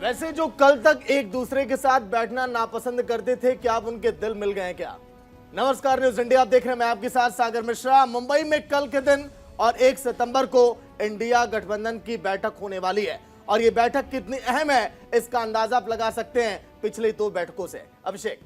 वैसे जो कल तक एक दूसरे के साथ बैठना नापसंद करते थे, क्या अब उनके दिल मिल गए हैं क्या? नमस्कार, न्यूज इंडिया आप देख रहे हैं, मैं आपके साथ सागर मिश्रा। मुंबई में कल के दिन और 1 सितंबर को इंडिया गठबंधन की बैठक होने वाली है और ये बैठक कितनी अहम है इसका अंदाजा आप लगा सकते हैं पिछली 2 बैठकों से। अभिषेक।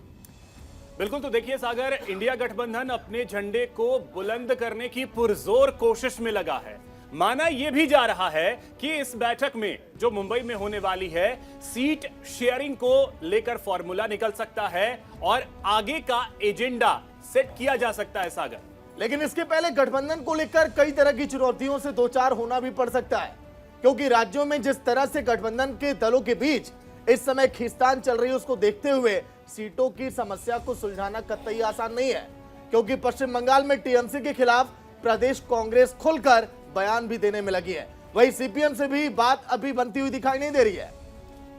बिल्कुल, तो देखिए सागर, इंडिया गठबंधन अपने झंडे को बुलंद करने की पुरजोर कोशिश में लगा है। माना यह भी जा रहा है कि इस बैठक में जो मुंबई में होने वाली है, सीट शेयरिंग को लेकर फॉर्मूला निकल सकता है और आगे का एजेंडा सेट किया जा सकता है सागर। लेकिन इसके पहले गठबंधन को लेकर कई तरह की चुनौतियों से दो चार होना भी पड़ सकता है, क्योंकि राज्यों में जिस तरह से गठबंधन के दलों के बीच इस समय खींचतान चल रही है, उसको देखते हुए सीटों की समस्या को सुलझाना कतई आसान नहीं है। क्योंकि पश्चिम बंगाल में टीएमसी के खिलाफ प्रदेश कांग्रेस खुलकर बयान भी देने में लगी है, वहीं सीपीएम से भी बात अभी बनती हुई दिखाई नहीं दे रही है।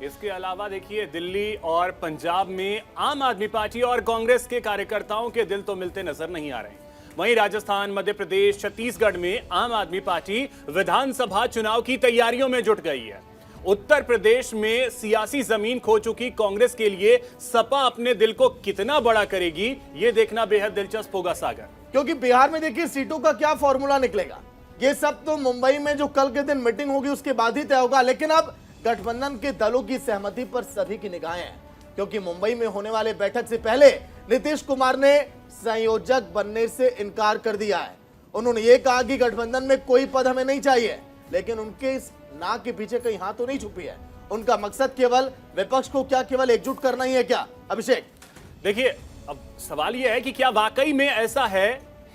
इसके अलावा देखिए, दिल्ली और पंजाब में आम आदमी पार्टी और कांग्रेस के कार्यकर्ताओं के दिल तो मिलते नजर नहीं आ रहे। वहीं राजस्थान, मध्य प्रदेश, छत्तीसगढ़ में आम आदमी पार्टी विधानसभा चुनाव की तैयारियों में जुट गई है। उत्तर प्रदेश में सियासी जमीन खो चुकी कांग्रेस के लिए सपा अपने दिल को कितना बड़ा करेगी, यह देखना बेहद दिलचस्प होगा सागर। क्योंकि बिहार में देखिए सीटों का क्या फॉर्मूला निकलेगा, ये सब तो मुंबई में जो कल के दिन मीटिंग होगी उसके बाद ही तय होगा। लेकिन अब गठबंधन के दलों की सहमति पर सभी की निगाहें हैं, क्योंकि मुंबई में होने वाले बैठक से पहले नीतीश कुमार ने संयोजक बनने से इनकार कर दिया है। उन्होंने ये कहा कि गठबंधन में कोई पद हमें नहीं चाहिए, लेकिन उनके इस नाक के पीछे कहीं हाथ तो नहीं छुपी है। उनका मकसद केवल विपक्ष को क्या केवल एकजुट करना ही है क्या? अभिषेक, देखिए, अब सवाल यह है कि क्या वाकई में ऐसा है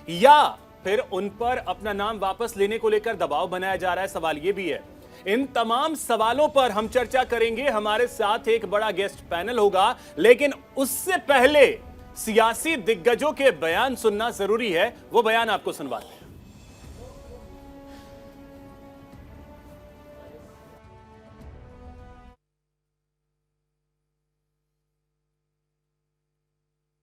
या फिर उन पर अपना नाम वापस लेने को लेकर दबाव बनाया जा रहा है, सवाल यह भी है। इन तमाम सवालों पर हम चर्चा करेंगे। हमारे साथ एक बड़ा गेस्ट पैनल होगा, लेकिन उससे पहले सियासी दिग्गजों के बयान सुनना जरूरी है। वो बयान आपको सुनवाते हैं।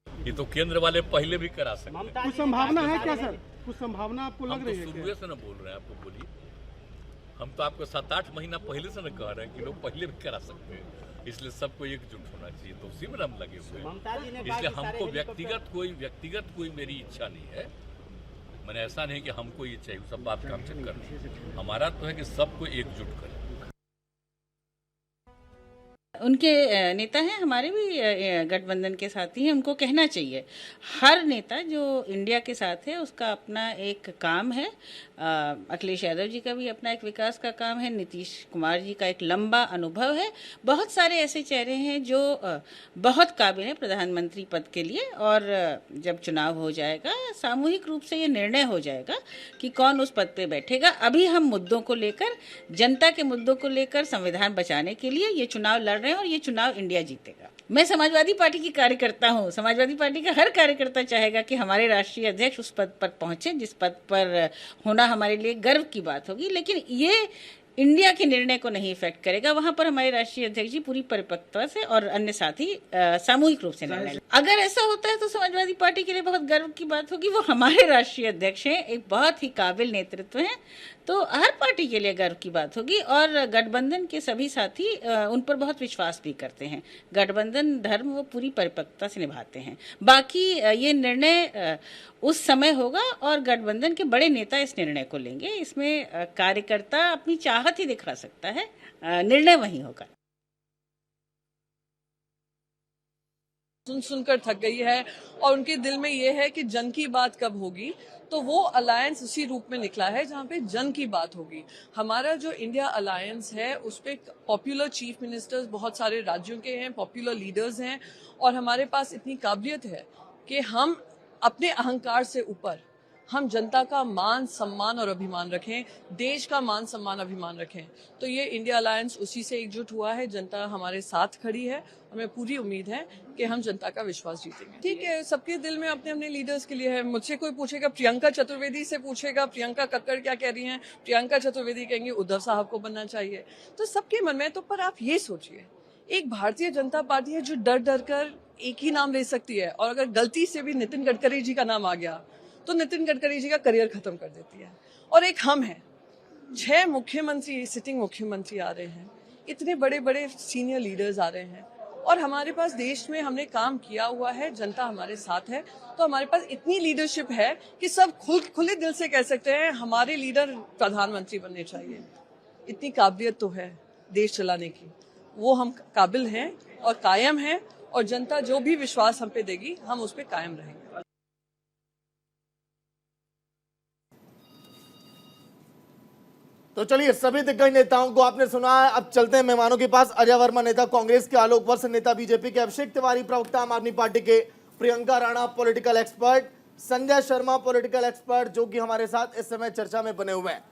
ये तो केंद्र वाले पहले भी करा सकते हैं। कुछ संभावना है क्या सर? कुछ संभावना आपको लग रही है? हम तो शुरू से न बोल रहे हैं, आपको बोलिए। हम तो आपको 7-8 महीना पहले से न कह रहे हैं कि लोग पहले भी करा सकते हैं, इसलिए सबको एकजुट होना चाहिए, तो उसी में हम लगे हुए हैं। इसलिए हमको व्यक्तिगत कोई मेरी इच्छा नहीं है। मैंने ऐसा नहीं कि हमको ये चाहिए, सब बात काम चेक करना। हमारा तो है कि सबको एकजुट करें। उनके नेता हैं, हमारे भी गठबंधन के साथी हैं, उनको कहना चाहिए। हर नेता जो इंडिया के साथ है उसका अपना एक काम है। अखिलेश यादव जी का भी अपना एक विकास का काम है, नीतीश कुमार जी का एक लंबा अनुभव है। बहुत सारे ऐसे चेहरे हैं जो बहुत काबिल हैं प्रधानमंत्री पद के लिए, और जब चुनाव हो जाएगा सामूहिक रूप से ये निर्णय हो जाएगा कि कौन उस पद पे बैठेगा। अभी हम मुद्दों को लेकर, जनता के मुद्दों को लेकर, संविधान बचाने के लिए ये चुनाव लड़ रहे हैं और ये चुनाव इंडिया जीतेगा। मैं समाजवादी पार्टी की कार्यकर्ता हूँ। समाजवादी पार्टी का हर कार्यकर्ता चाहेगा कि हमारे राष्ट्रीय अध्यक्ष उस पद पर पहुंचे जिस पद पर होना हमारे लिए गर्व की बात होगी। लेकिन ये इंडिया के निर्णय को नहीं इफेक्ट करेगा। वहां पर हमारे राष्ट्रीय अध्यक्ष जी पूरी परिपक्वता से और अन्य साथी सामूहिक रूप से निर्णय। अगर ऐसा होता है तो समाजवादी पार्टी के लिए बहुत गर्व की बात होगी। वो हमारे राष्ट्रीय अध्यक्ष हैं, एक बहुत ही काबिल नेतृत्व हैं, तो हर पार्टी के लिए गर्व की बात होगी। और गठबंधन के सभी साथी उन पर बहुत विश्वास भी करते हैं। गठबंधन धर्म वो पूरी परिपक्वता से निभाते हैं। बाकी ये निर्णय उस समय होगा और गठबंधन के बड़े नेता इस निर्णय को लेंगे। इसमें कार्यकर्ता अपनी चाहत ही दिखा सकता है, निर्णय वही होगा। सुनकर थक गई है और उनके दिल में ये है कि जन की बात कब होगी, तो वो अलायंस उसी रूप में निकला है जहां पे जन की बात होगी। हमारा जो इंडिया अलायंस है उस पे पॉपुलर चीफ मिनिस्टर्स बहुत सारे राज्यों के हैं, पॉपुलर लीडर्स हैं, और हमारे पास इतनी काबिलियत है कि हम अपने अहंकार से ऊपर हम जनता का मान सम्मान और अभिमान रखें, देश का मान सम्मान अभिमान रखें। तो ये इंडिया अलायंस उसी से एकजुट हुआ है। जनता हमारे साथ खड़ी है और हमें पूरी उम्मीद है कि हम जनता का विश्वास जीतेंगे। ठीक है, सबके दिल में अपने अपने लीडर्स के लिए है। मुझसे कोई पूछेगा, प्रियंका चतुर्वेदी से पूछेगा प्रियंका कक्कड़ क्या कह रही हैं, प्रियंका चतुर्वेदी कहेंगे उद्धव साहब को बनना चाहिए। तो सबके मन में तो, पर आप ये सोचिए, एक भारतीय जनता पार्टी है जो डर डर कर एक ही नाम ले सकती है, और अगर गलती से भी नितिन गडकरी जी का नाम आ गया तो नितिन गडकरी जी का करियर खत्म कर देती है। और एक हम हैं, 6 मुख्यमंत्री, सिटिंग मुख्यमंत्री आ रहे हैं। इतने बड़े बड़े सीनियर लीडर्स आ रहे हैं और हमारे पास देश में हमने काम किया हुआ है, जनता हमारे साथ है, तो हमारे पास इतनी लीडरशिप है कि सब खुले दिल से कह सकते हैं हमारे लीडर प्रधानमंत्री बनने चाहिए। इतनी काबिलियत तो है देश चलाने की, वो हम काबिल हैं और कायम हैं, और जनता जो भी विश्वास हम पे देगी हम उस पे कायम रहेंगे। तो चलिए, सभी दिग्गज नेताओं को आपने सुना है। अब चलते हैं मेहमानों के पास। अजय वर्मा नेता कांग्रेस के, आलोक वर्ष नेता बीजेपी के, अभिषेक तिवारी प्रवक्ता आम आदमी पार्टी के, Priyanka Rana political expert, Sanjay Sharma political expert जो कि हमारे साथ इस समय चर्चा में बने हुए हैं।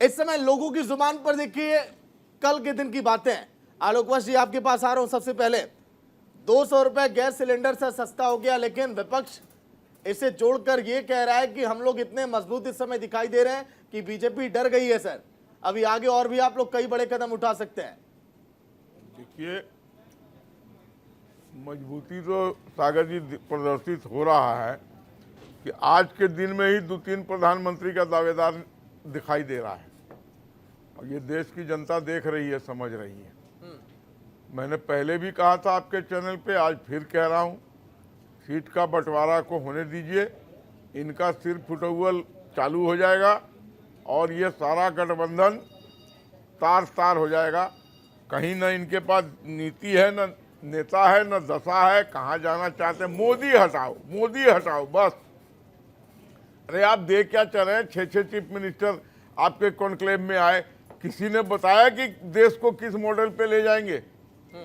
इस समय लोगों की जुबान पर देखिए कल के दिन की बातें हैं। आलोक वर्ष जी, आपके पास आ रहा हूं। सबसे पहले 200 रुपए गैस सिलेंडर से सस्ता हो गया, लेकिन विपक्ष इसे जोड़कर यह कह रहा है कि हम लोग इतने मजबूत इस समय दिखाई दे रहे हैं कि बीजेपी डर गई है। सर, अभी आगे और भी आप लोग कई बड़े कदम उठा सकते हैं। देखिए, मजबूती तो सागर जी प्रदर्शित हो रहा है कि आज के दिन में ही 2-3 प्रधानमंत्री का दावेदार दिखाई दे रहा है, और ये देश की जनता देख रही है, समझ रही है। मैंने पहले भी कहा था आपके चैनल पे, आज फिर कह रहा हूँ, सीट का बंटवारा को होने दीजिए, इनका सिर फुटौल चालू हो जाएगा और ये सारा गठबंधन तार हो जाएगा। कहीं न इनके पास नीति है, न नेता है, न दशा है, कहाँ जाना चाहते हैं। मोदी हटाओ बस। अरे आप देख क्या चल रहे हैं, 6 चीफ मिनिस्टर आपके कॉन्क्लेव में आए, किसी ने बताया कि देश को किस मॉडल पे ले जाएंगे?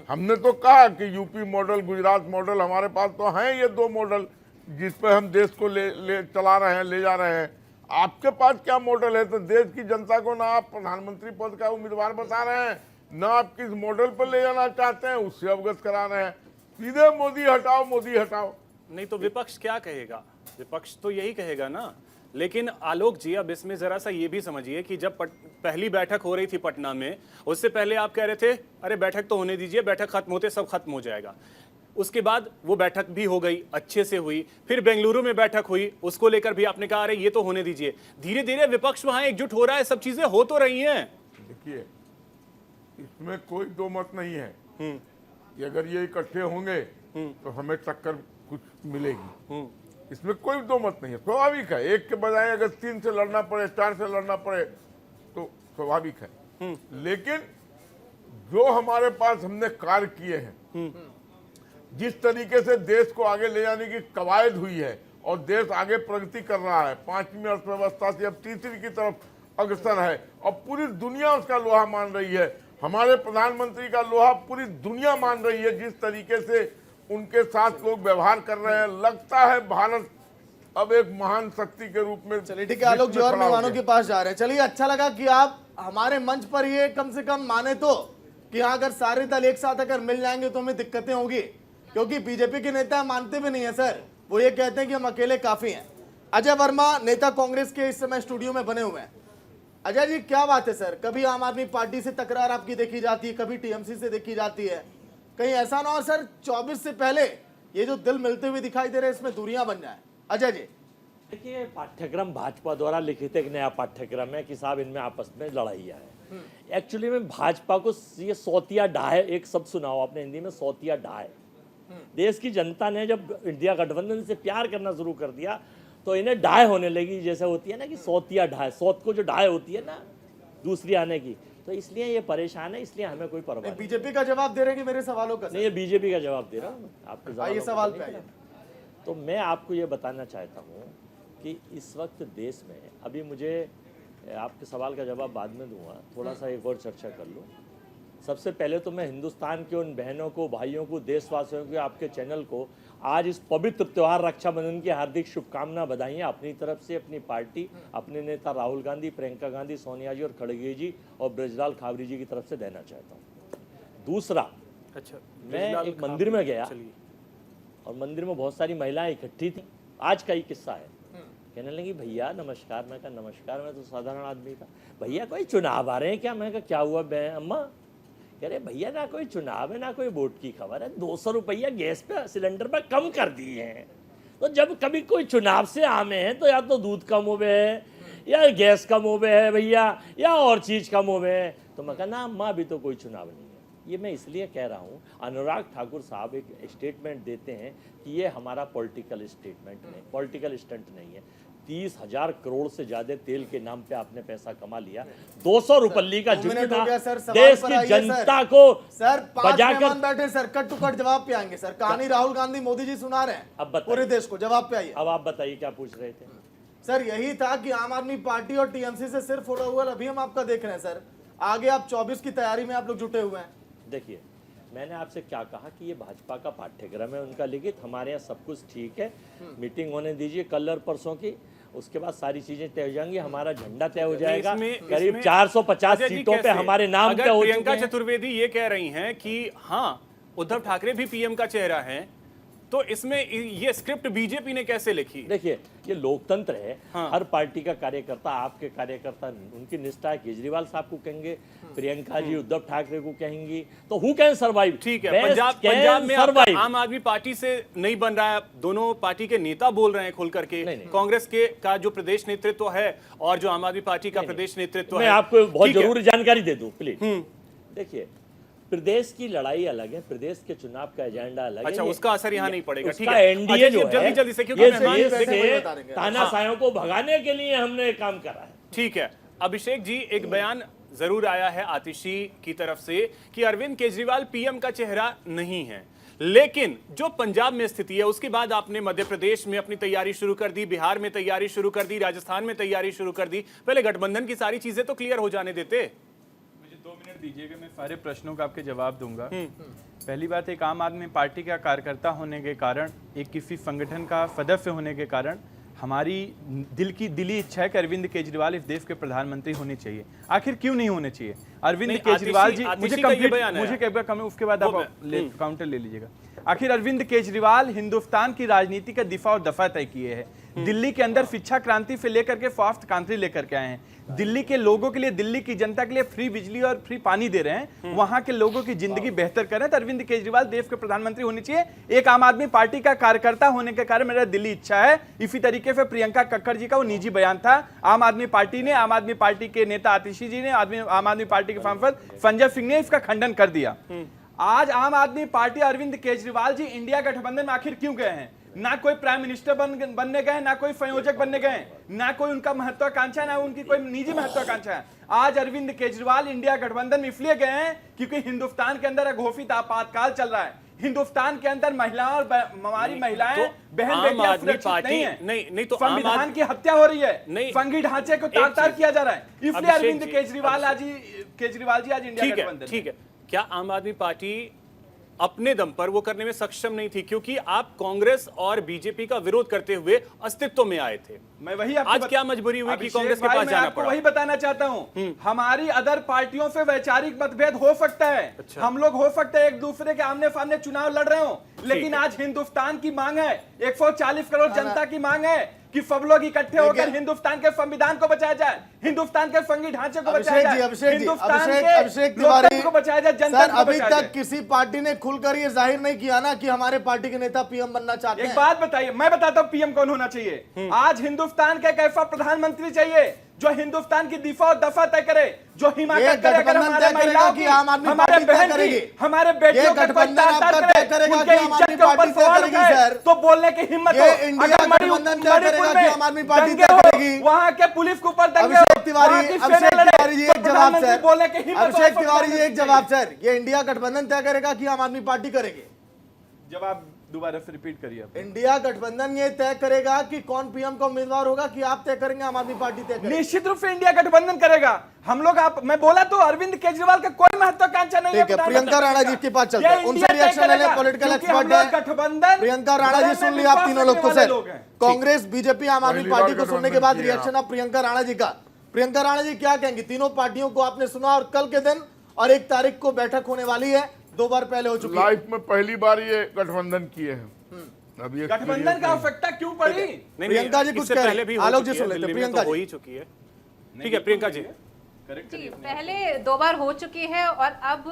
हमने तो कहा कि यूपी मॉडल, गुजरात मॉडल, हमारे पास तो हैं ये 2 मॉडल जिस पे हम देश को ले चला रहे हैं, ले जा रहे हैं। आपके पास क्या मॉडल है? तो देश की जनता को ना आप प्रधानमंत्री पद का उम्मीदवार बता रहे हैं, ना आप किस मॉडल पर ले जाना चाहते हैं उससे अवगत करा रहे हैं। सीधे मोदी हटाओ। नहीं तो विपक्ष क्या कहेगा? विपक्ष तो यही कहेगा ना। लेकिन आलोक जी, अब इसमें जरा सा ये भी समझिए कि जब पहली बैठक हो रही थी पटना में, उससे पहले आप कह रहे थे अरे बैठक तो होने दीजिए, बैठक खत्म होते सब खत्म हो जाएगा। उसके बाद वो बैठक भी हो गई, अच्छे से हुई। फिर बेंगलुरु में बैठक हुई, उसको लेकर भी आपने कहा अरे ये तो होने दीजिए। धीरे धीरे विपक्ष वहां एकजुट हो रहा है, सब चीजें हो तो रही हैं। देखिए, इसमें कोई दो मत नहीं है कि अगर ये इकट्ठे होंगे तो हमें टक्कर कुछ मिलेगी। इसमें कोई दो मत नहीं है, स्वाभाविक है। एक के बजाय अगर 3 से लड़ना पड़े, 4 से लड़ना पड़े तो स्वाभाविक है। लेकिन जो हमारे पास हमने कार्य किए हैं, जिस तरीके से देश को आगे ले जाने की कवायद हुई है और देश आगे प्रगति कर रहा है, 5वीं अर्थव्यवस्था से अब 3री की तरफ अग्रसर है और पूरी दुनिया उसका लोहा मान रही है। हमारे प्रधानमंत्री का लोहा पूरी दुनिया मान रही है। जिस तरीके से उनके साथ लोग व्यवहार कर रहे हैं, लगता है भारत अब एक महान शक्ति के रूप में। चलिए ठीक है, आलोक जी और मेहमानों के पास जा रहे हैं। चलिए, अच्छा लगा कि आप हमारे मंच पर ये कम से कम माने तो कि अगर सारे दल एक साथ अगर मिल जाएंगे तो हमें दिक्कतें होंगी, क्योंकि बीजेपी के नेता मानते भी नहीं है सर। वो ये कहते हैं कि हम अकेले काफी हैं। अजय वर्मा नेता कांग्रेस के इस समय स्टूडियो में बने हुए हैं। अजय जी, क्या बात है सर? कभी आम आदमी पार्टी से तकरार आपकी देखी जाती है, कभी टीएमसी से देखी जाती है, कहीं ऐसा ना हो सर 24 से पहले ये जो दिल मिलते हुए दिखाई दे रहे हैं इसमें दूरियां बन जाए? अजय जी, देखिए, पाठ्यक्रम भाजपा द्वारा लिखित एक नया पाठ्यक्रम है कि साहब इनमें आपस में लड़ाइयाँ है। एक्चुअली में भाजपा को ये सौतिया ढाए, एक शब्द सुनाओ आपने हिंदी में, सौतिया ढाए। देश की जनता ने जब इंडिया गठबंधन से प्यार करना शुरू कर दिया तो इन्हें ढाए होने लगी, जैसे होती है ना कि सौतिया ढाए, सौत को जो ढाए होती है ना दूसरी आने की, तो इसलिए ये परेशान है। इसलिए हमें कोई परवाह नहीं। बीजेपी का जवाब दे रहे हैं कि मेरे सवालों का? नहीं, ये बीजेपी का जवाब दे रहा हूँ आपके सवाल पे। तो मैं आपको ये बताना चाहता हूँ कि इस वक्त देश में, अभी मुझे आपके सवाल का जवाब बाद में दूंगा, थोड़ा सा एक और चर्चा कर लूँ। सबसे पहले तो मैं हिंदुस्तान के उन बहनों को, भाइयों को, देशवासियों को, आपके चैनल को आज इस पवित्र त्यौहार रक्षाबंधन की हार्दिक शुभकामना, बधाइयाँ अपनी तरफ से, अपनी पार्टी, अपने नेता राहुल गांधी, प्रियंका गांधी, सोनिया जी और खड़गे जी और ब्रजलाल खाबरी जी की तरफ से देना चाहता हूँ। दूसरा, अच्छा, मैं एक मंदिर में गया और मंदिर में बहुत सारी महिलाएं इकट्ठी थी। आज का ही किस्सा है। कहने लगी भैया नमस्कार। मैं कहा नमस्कार, मैं तो साधारण आदमी था। भैया कोई चुनाव आ रहे हैं क्या? मैं कहा क्या हुआ अम्मा? कह रहे भैया ना कोई चुनाव है ना कोई वोट की खबर है, 200 रुपया गैस पे सिलेंडर पे कम कर दिए हैं। तो जब कभी कोई चुनाव से आमे हैं तो या तो दूध कम हो गए है या गैस कम हो गए है भैया, या और चीज कम हो गए है। तो मैं कहा ना अम्मा, अभी तो कोई चुनाव नहीं है। ये मैं इसलिए कह रहा हूँ, अनुराग ठाकुर साहब एक स्टेटमेंट देते हैं कि ये हमारा पॉलिटिकल स्टेटमेंट नहीं, पॉलिटिकल स्टंट नहीं है। 30,000 करोड़ से ज्यादा तेल के नाम पे आपने पैसा कमा लिया। 200 रुपये का मिनट हो गया सर, सवाल देश पर की आइए जनता सर। को सर 5 बजाकर मेहमान बैठे सर, कट टू कट जवाब पे आएंगे सर। कहानी राहुल गांधी मोदी जी सुना रहे हैं अब बताइए। पूरे देश को, जवाब पे आइए। अब आप बताइए क्या पूछ रहे थे? सर यही था कि आम आदमी पार्टी और टीएमसी से सिर्फ फोड़ा हुआ अभी हम आपका देख रहे हैं सर, आगे आप 24 की तैयारी में आप लोग जुटे हुए हैं। देखिए, मैंने आपसे क्या कहा कि ये भाजपा का पाठ्यक्रम है उनका लिखित, हमारे यहाँ सब कुछ ठीक है। मीटिंग होने दीजिए कल और परसों की, उसके बाद सारी चीजें तय हो जाएंगी, हमारा झंडा तय हो जाएगा। करीब 450 सीटों पे हमारे नाम तय हो चुके हैं। प्रियंका चतुर्वेदी ये कह रही हैं कि हाँ उद्धव ठाकरे भी पीएम का चेहरा है, तो इसमें ये स्क्रिप्ट बीजेपी ने कैसे लिखी? देखिए, ये लोकतंत्र है। हाँ। हर पार्टी का कार्यकर्ता, आपके कार्यकर्ता उनकी निष्ठा है, केजरीवाल साहब को कहेंगे, प्रियंका जी उद्धव ठाकरे को कहेंगी, तो हु कैन सर्वाइव। ठीक है, पंजाब में आपका आम आदमी पार्टी से नहीं बन रहा है, दोनों पार्टी के नेता बोल रहे हैं खुल करके। कांग्रेस के का जो प्रदेश नेतृत्व है और जो आम आदमी पार्टी का प्रदेश नेतृत्व है, मैं आपको बहुत जरूरी जानकारी दे दूं प्लीज। देखिए, प्रदेश की लड़ाई अलग है, प्रदेश के चुनाव का एजेंडा अलग है। अच्छा, उसका असर यहाँ नहीं पड़ेगा। ठीक उसका है, एनडीए जो है, जल्दी से, क्योंकि ये मेहमान देश देखने से बता देंगे। तानाशाहों को भगाने के लिए हमने काम करा है। ठीक है, अभिषेक जी, एक बयान जरूर आया है आतिशी की तरफ से कि अरविंद केजरीवाल पीएम का चेहरा नहीं है, लेकिन जो पंजाब में स्थिति है उसके बाद आपने मध्य प्रदेश में अपनी तैयारी शुरू कर दी, बिहार में तैयारी शुरू कर दी, राजस्थान में तैयारी शुरू कर दी। पहले गठबंधन की सारी चीजें तो क्लियर हो जाने देते। 2 मिनट दीजिएगा, मैं सारे प्रश्नों का आपके जवाब दूंगा। पहली बात, एक आम आदमी पार्टी का कार्यकर्ता होने के कारण, एक किसी संगठन का सदस्य होने के कारण हमारी दिली इच्छा है कि अरविंद केजरीवाल इस देश के प्रधानमंत्री होने चाहिए। आखिर क्यों नहीं होने चाहिए? अरविंद केजरीवाल जी, मुझे उसके बाद आप काउंटर ले लीजिएगा। आखिर अरविंद केजरीवाल हिंदुस्तान की राजनीति का दिफा और दफा तय किए हैं। दिल्ली के अंदर शिक्षा क्रांति से लेकर के स्वास्थ्य क्रांति लेकर के आए हैं। दिल्ली के लोगों के लिए, दिल्ली की जनता के लिए फ्री बिजली और फ्री पानी दे रहे हैं, वहां के लोगों की जिंदगी बेहतर कर रहे हैं। तो अरविंद केजरीवाल देश के प्रधानमंत्री होने चाहिए। एक आम आदमी पार्टी का कार्यकर्ता होने के कारण मेरा दिल्ली इच्छा है। इसी तरीके से प्रियंका कक्कड़ जी का वो निजी बयान था। आम आदमी पार्टी ने, आम आदमी पार्टी के नेता आतिशी जी ने, आम आदमी पार्टी के सांसद संजय सिंह ने इसका खंडन कर दिया। आज आम आदमी पार्टी, अरविंद केजरीवाल जी इंडिया गठबंधन में आखिर क्यों गए हैं? ना कोई प्राइम मिनिस्टर बनने गए, ना कोई संयोजक बनने गए, ना कोई उनका महत्वाकांक्षा, ना उनकी कोई निजी महत्वाकांक्षा है। आज अरविंद केजरीवाल इंडिया गठबंधन में इसलिए गए हैं क्योंकि हिंदुस्तान के अंदर घोषित आपातकाल चल रहा है। हिंदुस्तान के अंदर महिलाओं और हमारी महिलाएं, बहन बेटियां सुरक्षित नहीं है। नहीं तो संविधान की हत्या हो रही है, संघीय ढांचे को तार-तार किया जा रहा है। इसलिए अरविंद केजरीवाल आज इंडिया गठबंधन। ठीक है, क्या आम आदमी पार्टी अपने दम पर वो करने में सक्षम नहीं थी? क्योंकि आप कांग्रेस और बीजेपी का विरोध करते हुए अस्तित्व में आए थे। मैं वही आज क्या मजबूरी हुई कि कांग्रेस के पास जाना पड़ा? वही बताना चाहता हूं, हमारी अदर पार्टियों से वैचारिक मतभेद हो सकता है। अच्छा। हम लोग हो सकते हैं एक दूसरे के आमने सामने चुनाव लड़ रहे हो, लेकिन आज हिंदुस्तान की मांग है, 140 करोड़ जनता की मांग है कि सब लोग इकट्ठे होकर हिंदुस्तान के संविधान को बचाया जाए, हिंदुस्तान के संघीय ढांचे को बचाया जाए, अभिषेक तिवारी को बचाया जाए, जनता को अभी बचाया तक जाए। किसी पार्टी ने खुलकर ये जाहिर नहीं किया ना कि हमारे पार्टी के नेता पीएम बनना चाहते हैं। एक बात बताइए, मैं बताता हूं पीएम कौन होना चाहिए। आज हिंदुस्तान का एक ऐसा प्रधानमंत्री चाहिए जो हिंदुस्तान की दिफा और दफा तय करे, जो हिमाकत करे अगर हमारे महिलाओं की, हमारे बहन की, हमारे बेटियों का कोई तार-तार करे, उनके इज्जत के ऊपर सवाल उठाए, तो बोलने की हिम्मत हो। अगर मणिपुर में वहां के पुलिस के ऊपर दंगे हो, अभिषेक तिवारी जी एक जवाब सर, बोलने की हिम्मत, अभिषेक तिवारी जी एक जवाब सर, ये इंडिया गठबंधन तय करेगा कि आम आदमी पार्टी करेगी? जवाब दोबारा से रिपीट करिए। इंडिया गठबंधन ये तय करेगा कि कौन पीएम का उम्मीदवार होगा, कि आप तय करेंगे, आम आदमी पार्टी तय करेगी? निश्चित रूप से इंडिया गठबंधन करेगा। हम लोग, मैं बोला तो अरविंद केजरीवाल का कोई महत्वाकांक्षा नहीं है। प्रियंका राणा जी के पास चलते हैं, उनसे रिएक्शन ले लें। पॉलिटिकल एक्सपर्ट है गठबंधन। प्रियंका राणा जी सुन लिया आप तीनों लोग को सर, कांग्रेस बीजेपी आम आदमी पार्टी को सुनने के बाद रिएक्शन आप प्रियंका राणा जी का। प्रियंका राणा जी क्या कहेंगी? तीनों पार्टियों को आपने सुना और कल के दिन और 1 तारीख को बैठक होने वाली है, 2 बार पहले हो चुकी है। लाइफ में पहली बार ये गठबंधन किए हैं। अभी गठबंधन का आवश्यकता क्यों पड़ी? प्रियंका जी कुछ कह रहे हैं, आलोक जी सुन लेते हैं। प्रियंका हो ही चुकी है। ठीक है प्रियंका जी, जी पहले 2 बार हो चुकी है और अब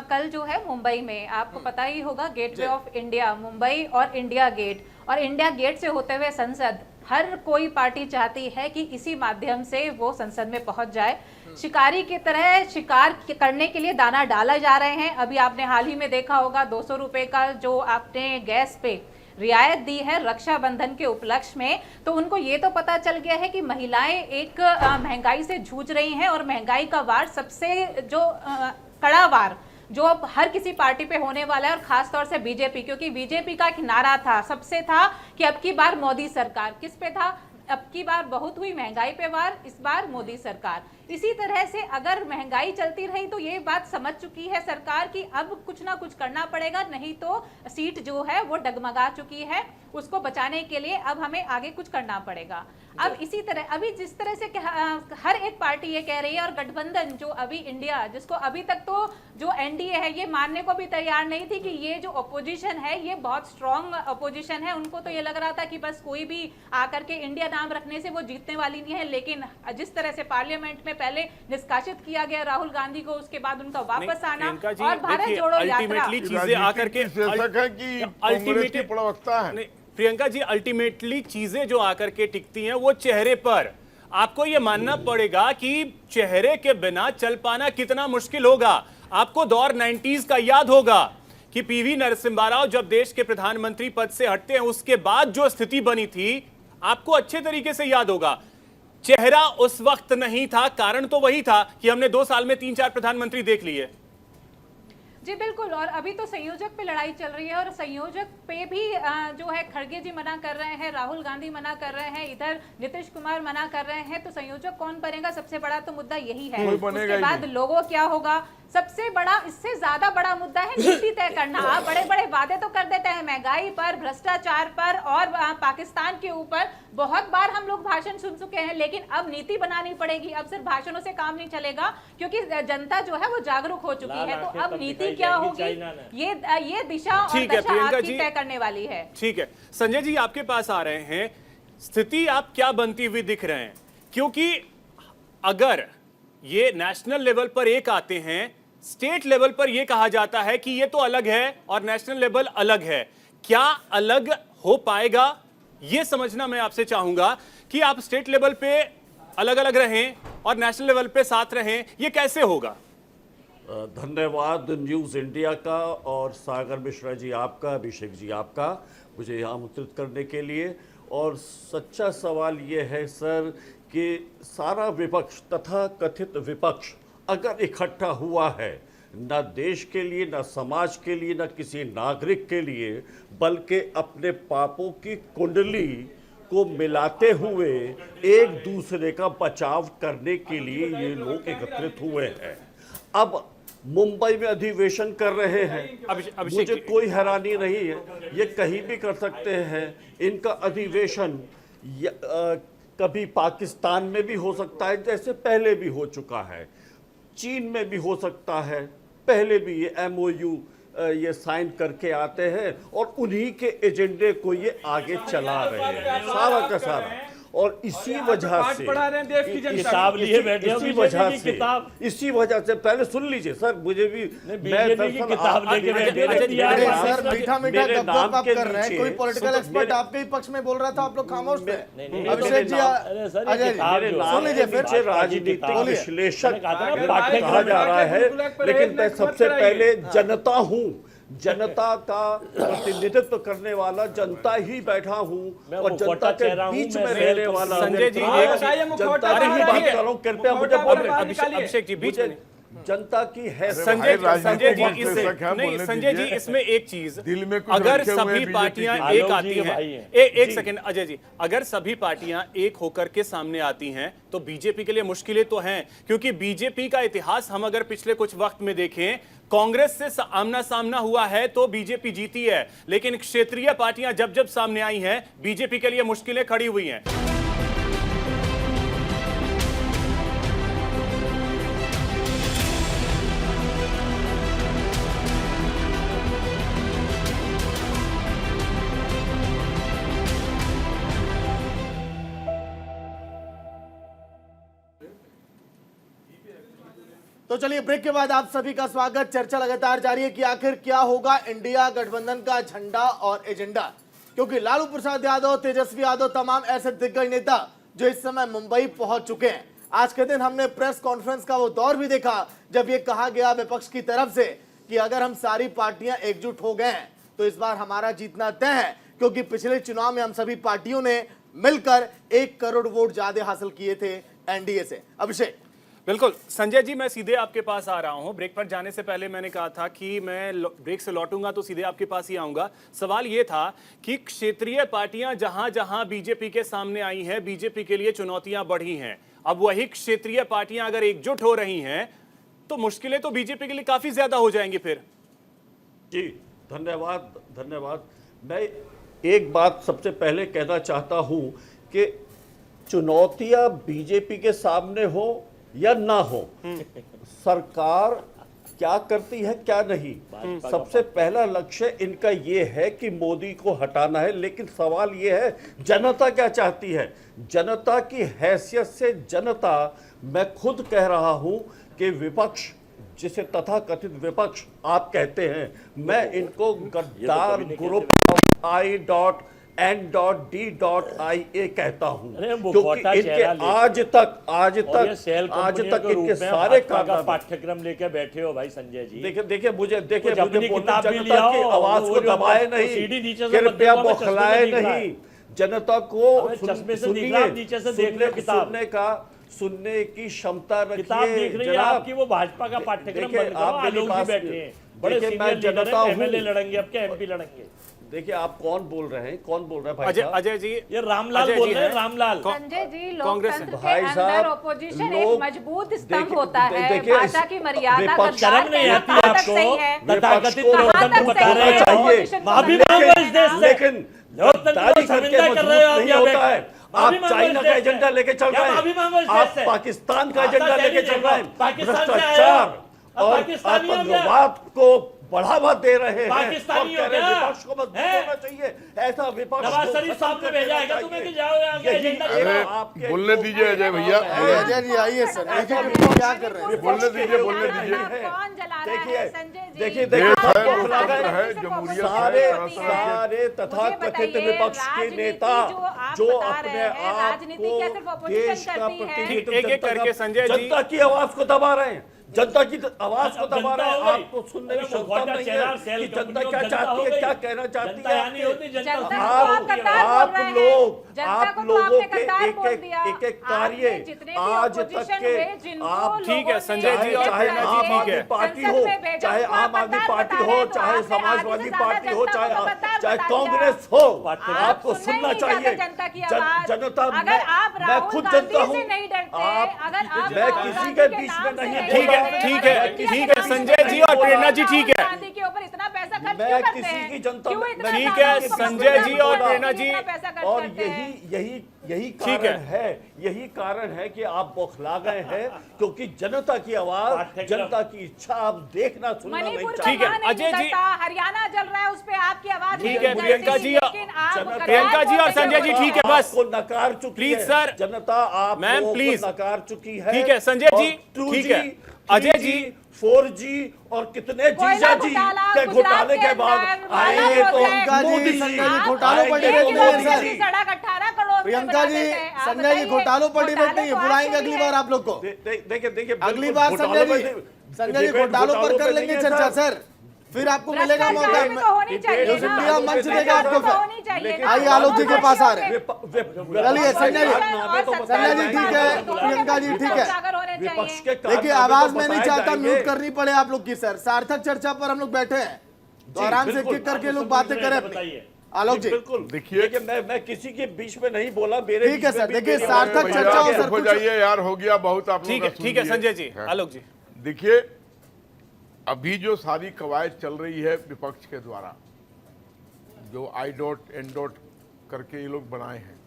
कल जो है मुंबई में, आपको पता ही होगा, गेटवे ऑफ इंडिया मुंबई और इंडिया गेट, और इंडिया गेट से होते हुए संसद, हर कोई पार्टी चाहती है कि इसी माध्यम से वो संसद में पहुंच जाए। शिकारी की तरह शिकार करने के लिए दाना डाला जा रहे हैं। अभी आपने हाल ही में देखा होगा 200 रुपए का जो आपने गैस पे रियायत दी है रक्षाबंधन के उपलक्ष्य में, तो उनको ये तो पता चल गया है कि महिलाएं एक महंगाई से जूझ रही हैं और महंगाई का वार सबसे जो कड़ा वार जो अब हर किसी पार्टी पे होने वाला है, और खास तौर से बीजेपी, क्योंकि बीजेपी का एक नारा था सबसे था कि अब की बार मोदी सरकार। किस पे था? अब की बार बहुत हुई महंगाई पे वार, इस बार मोदी सरकार। इसी तरह से अगर महंगाई चलती रही तो ये बात समझ चुकी है सरकार कि अब कुछ ना कुछ करना पड़ेगा, नहीं तो सीट जो है वो डगमगा चुकी है, उसको बचाने के लिए अब हमें आगे कुछ करना पड़ेगा। अब इसी तरह अभी जिस तरह से हर एक पार्टी ये कह रही है, और गठबंधन जो अभी इंडिया, जिसको अभी तक तो जो एनडीए है ये मानने को भी तैयार नहीं थी कि ये जो अपोजिशन है ये बहुत स्ट्रॉन्ग अपोजिशन है। उनको तो ये लग रहा था कि बस कोई भी आकर के इंडिया नाम रखने से वो जीतने वाली नहीं है, लेकिन जिस तरह से पार्लियामेंट में पहले निष्कासित किया गया राहुल गांधी को, उसके बाद उनका वापस आना और भारत जोड़ो यात्रा, चीजें आकर के अल्टीमेटली प्रवक्ता है। प्रियंका जी, अल्टीमेटली चीजें जो आकर के टिकती हैं वो चेहरे पर। आपको ये मानना पड़ेगा कि चेहरे के बिना चल पाना कितना मुश्किल होगा। आपको दौर 90s का याद होगा कि पीवी नरसिम्हा राव जब देश के प्रधानमंत्री पद से हटते हैं, उसके बाद जो स्थिति बनी थी आपको अच्छे तरीके से याद होगा। चेहरा उस वक्त नहीं था, कारण तो वही था कि हमने 2 साल में 3-4 प्रधानमंत्री देख लिए। जी बिल्कुल, और अभी तो संयोजक पे लड़ाई चल रही है, और संयोजक पे भी जो है खड़गे जी मना कर रहे हैं, राहुल गांधी मना कर रहे हैं, इधर नीतीश कुमार मना कर रहे हैं, तो संयोजक कौन बनेगा? सबसे बड़ा तो मुद्दा यही है। उसके बाद लोगों क्या होगा? सबसे बड़ा, इससे ज्यादा बड़ा मुद्दा है नीति तय करना। आप बड़े बड़े वादे तो कर देते हैं महंगाई पर, भ्रष्टाचार पर और पाकिस्तान के ऊपर, बहुत बार हम लोग भाषण सुन चुके हैं, लेकिन अब नीति बनानी पड़ेगी। अब सिर्फ भाषणों से काम नहीं चलेगा, क्योंकि जनता जो है वो जागरूक हो चुकी है। तो अब नीति क्या होगी, ये दिशा और दशा आपकी तय करने वाली है। ठीक है, संजय जी आपके पास आ रहे हैं। स्थिति आप क्या बनती हुई दिख रहे हैं? क्योंकि अगर ये नेशनल लेवल पर एक आते हैं, स्टेट लेवल पर यह कहा जाता है कि ये तो अलग है और नेशनल लेवल अलग है। क्या अलग हो पाएगा, यह समझना मैं आपसे चाहूंगा कि आप स्टेट लेवल पे अलग अलग रहें और नेशनल लेवल पे साथ रहें, यह कैसे होगा? धन्यवाद न्यूज़ इंडिया का और सागर मिश्रा जी आपका, अभिषेक जी आपका, मुझे यहाँ आमंत्रित करने के लिए। और सच्चा सवाल ये है सर कि सारा विपक्ष तथा कथित विपक्ष अगर इकट्ठा हुआ है, न देश के लिए, न समाज के लिए, न किसी नागरिक के लिए, बल्कि अपने पापों की कुंडली को मिलाते हुए एक दूसरे का बचाव करने के लिए ये लोग एकत्रित हुए हैं। अब मुंबई में अधिवेशन कर रहे हैं, मुझे कोई हैरानी नहीं है, ये कहीं भी कर सकते हैं। इनका अधिवेशन कभी पाकिस्तान में भी हो सकता है, जैसे पहले भी हो चुका है, चीन में भी हो सकता है, पहले भी ये MOU ये साइन करके आते हैं और उन्हीं के एजेंडे को ये आगे चला रहे हैं, सारा का सारा। और इसी वजह से किताब लिए बैठे हो, इसी वजह से पहले सुन लीजिए सर, मुझे भी किताब लेके बैठे सर मीठा मीठा गप आप कर रहे हैं। कोई पॉलिटिकल एक्सपर्ट आपके ही पक्ष में बोल रहा था, आप लोग खामोश थे। अभिषेक जी, अजय सुन लीजिए फिर। राजनीतिक विश्लेषक कहा जा रहा है, लेकिन मैं सबसे पहले जनता हूँ, जनता का प्रतिनिधित्व करने वाला, जनता ही बैठा हूँ और जनता के बीच में रहने वाला। संजय जी, जनता की ही बात कर रहा हूँ, कृपया मुझे बोलने। अभिषेक जी बीच में जनता की है। संजय जी इसमें एक चीज, अगर सभी पार्टियां एक आती हैं, एक सेकंड अजय जी, अगर सभी पार्टियां एक होकर के सामने आती हैं तो बीजेपी के लिए मुश्किलें तो हैं, क्योंकि बीजेपी का इतिहास हम अगर पिछले कुछ वक्त में देखें, कांग्रेस से आमना सामना हुआ है तो बीजेपी जीती है, लेकिन क्षेत्रीय पार्टियां जब जब सामने आई हैं बीजेपी के लिए मुश्किलें खड़ी हुई हैं। तो चलिए ब्रेक के बाद आप सभी का स्वागत। चर्चा लगातार जारी है कि आखिर क्या होगा इंडिया गठबंधन का झंडा और एजेंडा, क्योंकि लालू प्रसाद यादव, तेजस्वी यादव, तमाम ऐसे दिग्गज नेता जो इस समय मुंबई पहुंच चुके हैं। आज के दिन हमने प्रेस कॉन्फ्रेंस का वो दौर भी देखा जब ये कहा गया विपक्ष की तरफ से कि अगर हम सारी पार्टियां एकजुट हो गए हैं तो इस बार हमारा जीतना तय है, क्योंकि पिछले चुनाव में हम सभी पार्टियों ने मिलकर 1 करोड़ वोट ज्यादा हासिल किए थे एनडीए से। अभिषेक। बिल्कुल संजय जी, मैं सीधे आपके पास आ रहा हूं। ब्रेक पर जाने से पहले मैंने कहा था कि मैं ब्रेक से लौटूंगा तो सीधे आपके पास ही आऊंगा। सवाल ये था कि क्षेत्रीय पार्टियां जहां जहां बीजेपी के सामने आई हैं, बीजेपी के लिए चुनौतियां बढ़ी हैं। अब वही क्षेत्रीय पार्टियां अगर एकजुट हो रही हैं तो मुश्किलें तो बीजेपी के लिए काफी ज्यादा हो जाएंगी फिर। जी धन्यवाद, धन्यवाद। मैं एक बात सबसे पहले कहना चाहता हूं कि चुनौतियां बीजेपी के सामने हो या ना हो, सरकार क्या करती है क्या नहीं, सबसे पहला लक्ष्य इनका ये है कि मोदी को हटाना है। लेकिन सवाल ये है जनता क्या चाहती है। जनता की हैसियत से जनता, मैं खुद कह रहा हूं कि विपक्ष, जिसे तथाकथित विपक्ष आप कहते हैं, मैं इनको गद्दार ग्रुप I.N.D.IA कहता हूं, क्योंकि इनके आज तक इनके सारे पाठ्यक्रम लेके बैठे हो भाई संजय जी। देखिए मुझे जनता की आवाज को दबाए नहीं, कृपया बौखलाए नहीं, जनता को सुनने की क्षमता रखिए। आपकी वो भाजपा का पाठ्यक्रम बंद करो, आलोक जी बैठे हैं, बड़े सीनियर लीडर हैं, एमएलए लड़ेंगे, अब क्या एमपी लड़ेंगे। देखिए आप कौन बोल रहे हैं, कौन बोल रहा है भाई साहब? अजय जी, ये रामलाल बोल रहे हैं, रामलाल। संजय जी, कांग्रेस लोकतंत्र के भाई अंदर साहब, ओपोजिशन लोग एक मजबूत स्तंभ देखिए- होता है, देखिए भाषा की मर्यादा का शर्म नहीं आती आपको? तथाकथित को लोकतंत्र बता रहे चाहिए। हो, माफी मांगो इस देश से। लेकिन लोकतंत्र को शर्मिंदा कर रहे हो आप, नहीं होता है। आप चाइना का एजेंडा लेके चल रहे माफी मांगो हैं, इस आप देश से। पाकिस्तान का एजेंडा लेके चल रहे हैं, पाकिस्तान से आए हो। भ्रष्टाचार और पाकिस्तानी हो क्या? आतंकवाद को बढ़ावा दे रहे हैं। पाकिस्तानी और हो कह रहे हैं क्या? विपक्ष को मजबूत हैं? होना चाहिए। ऐसा विपक्ष नवाज को शरीफ खत्म साहब ने कर भेजा है देना क्या तुम्हें कि चाहिए। जाओ यहाँ के यही एजेंडा एक लेकर? आपके बोलने दीजिए अजय भैया। अजय जी आइए सर, देखिए कि क्या कर रहे हैं। बोलने दीजिए, बोलने दीजिए। कौन जला रहा देखिए, है संजय जी? देखिए, देश है, आप लोकतंत्र बौखला है, गए। जमहूरियत सारे है, सारे तथाकथित विपक्ष के नेता जो अपने आप को देश का प्रतिनिधित्व एक एक करके संजय जी, जनता की आवाज को दबा रहे हैं, जनता की आवाज को दबा रहे हैं। आपको सुनने की क्षमता नहीं है कि जनता क्या चाहती है, क्या कहना चाहती है। आप लोग लोगों के एक एक कार्य आज तक के आप, ठीक है संजय जी और चाहे प्रेरणा आम जी, ठीक आदमी है। पार्टी हो, चाहे आम आदमी पार्टी हो, चाहे समाजवादी पार्टी हो, चाहे कांग्रेस हो, आपको सुनना चाहिए। जनता, मैं खुद जनता हूँ, मैं किसी के बीच में नहीं। ठीक है संजय जी और प्रेरणा जी, ठीक है। के ऊपर इतना पैसा खर्च मैं क्यों करते किसी हैं? की जनता क्यों में- इतना ठीक ज्यादा है, किसी संजय पर जी इतना और पैसा प्रेरणा जी। खर्च और करते हैं? यही ठीक कारण है कि आप बौखला गए हैं, क्योंकि जनता की आवाज, जनता की इच्छा आप देखना सुनना नहीं मणिपुर चाहते। ठीक है, नहीं अजय जी। निकलता, हरियाणा जल रहा है, उस पे आपकी आवाज ठीक नहीं है, निकलती, प्रियंका जी, लेकिन आप प्रियंका जी और संजय जी, ठीक है, बस। आपको नकार चुकी प्लीज है सर। जनता, आप मैम, लोगों को प्लीज। नकार चुकी है। ठीक है, संजय जी, और 2G, ठीक है। अजय जी, 4G और कितने जीजा जी के घोटाले के बाद आएंगे तो प्रियंका जी, मोदी संजय जी, घोटालों पर आएंगे डिबेट तो नहीं है मोदी सर। जी। सड़क 18 करोड़ प्रियंका जी, संजय जी, घोटालों पर डिबेट नहीं है, बुलाएंगे अगली बार आप लोग को। देखिए अगली बार संजय जी घोटालों पर कर लेंगे चर्चा सर, फिर आपको मिलेगा मौका। न्यूज़ इंडिया मंच देगा आपको फिर। आइए आलोक जी के पास आ रहे हैं। चलिए संजय जी ठीक है, प्रियंका जी ठीक है। विपक्ष के देखिए आवाज मैं नहीं चाहता म्यूट करनी पड़े आप लोग की सर, सार्थक चर्चा पर हम लोग बैठे हैं तो आराम से किक करके लोग बातें करें अपनी। आलोक जी बिल्कुल देखिए, मैं किसी के बीच में नहीं बोला, मेरे ठीक है बीच में सर, भी देखिए मेरी सार्थक आवाज चर्चा हो सर, हो कुछ जाइए यार, हो गया बहुत आप ठीक लोग है, का ठीक है सुन संजय लिए। जी, आलोक जी। देखिए अभी जो सारी कवायद चल रही है विपक्ष के द्वारा, जो I.N. करके ये लोग बनाए हैं,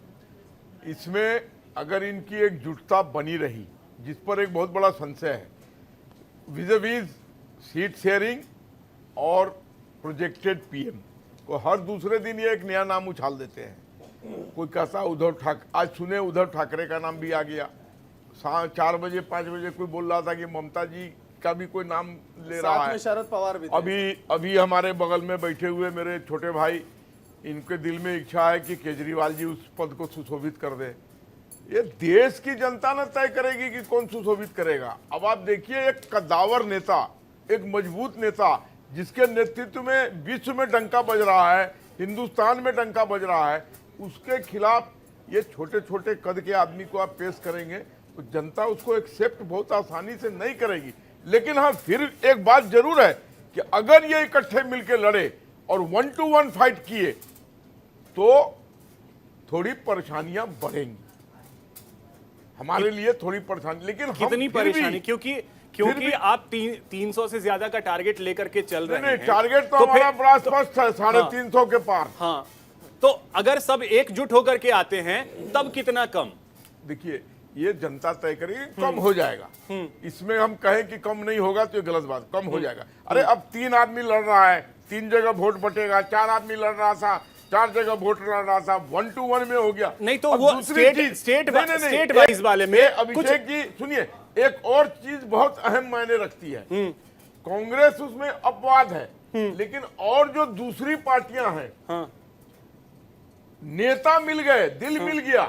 इसमें अगर इनकी एकजुटता बनी रही, जिस पर एक बहुत बड़ा संशय है, विज़ सीट शेयरिंग और प्रोजेक्टेड पीएम को हर दूसरे दिन ये एक नया नाम उछाल देते हैं। कोई कहता उद्धव ठाकरे, आज सुने उद्धव ठाकरे का नाम भी आ गया। 4 बजे 5 बजे कोई बोल रहा था कि ममता जी का भी कोई नाम ले रहा साथ है। में शरद पवार भी थे। अभी हमारे बगल में बैठे हुए मेरे छोटे भाई इनके दिल में इच्छा है कि केजरीवाल जी उस पद को सुशोभित कर दे। ये देश की जनता ने तय करेगी कि कौन सुशोभित करेगा। अब आप देखिए, एक कद्दावर नेता, एक मजबूत नेता जिसके नेतृत्व में विश्व में डंका बज रहा है, हिंदुस्तान में डंका बज रहा है, उसके खिलाफ ये छोटे छोटे कद के आदमी को आप पेश करेंगे तो जनता उसको एक्सेप्ट बहुत आसानी से नहीं करेगी। लेकिन हाँ, फिर एक बात जरूर है कि अगर ये इकट्ठे मिलकर लड़े और 1 to 1 फाइट किए तो थोड़ी परेशानियां बढ़ेंगी, हमारे लिए थोड़ी परेशानी। लेकिन हम कितनी फिर भी- परेशानी? क्योंकि आप 300 से ज्यादा का टारगेट लेकर के चल रहे नहीं, हैं। टारगेट तो फिर- हमारा बड़ा स्पष्ट है, 350 के पार। हाँ, तो अगर सब एकजुट होकर के आते हैं तब कितना कम? देखिए, ये जनता तय करेगी, कम हो जाएगा। इसमें हम कहें कि कम नहीं होगा तो ये गलत बात, कम हो जाएगा। अरे अब 3 आदमी लड़ रहा है, 3 जगह वोट बटेगा, 4 आदमी लड़ रहा था, 4 जगह वोट लड़ रहा था, 1 to 1 में हो गया। नहीं तो अब वो दूसरी चीज- स्टेट नहीं, स्टेट वाइज वाले में अभिषेक जी सुनिए, एक और चीज बहुत अहम मायने रखती है। कांग्रेस उसमें अपवाद है, लेकिन और जो दूसरी पार्टियां हैं, हाँ, नेता मिल गए, दिल मिल गया,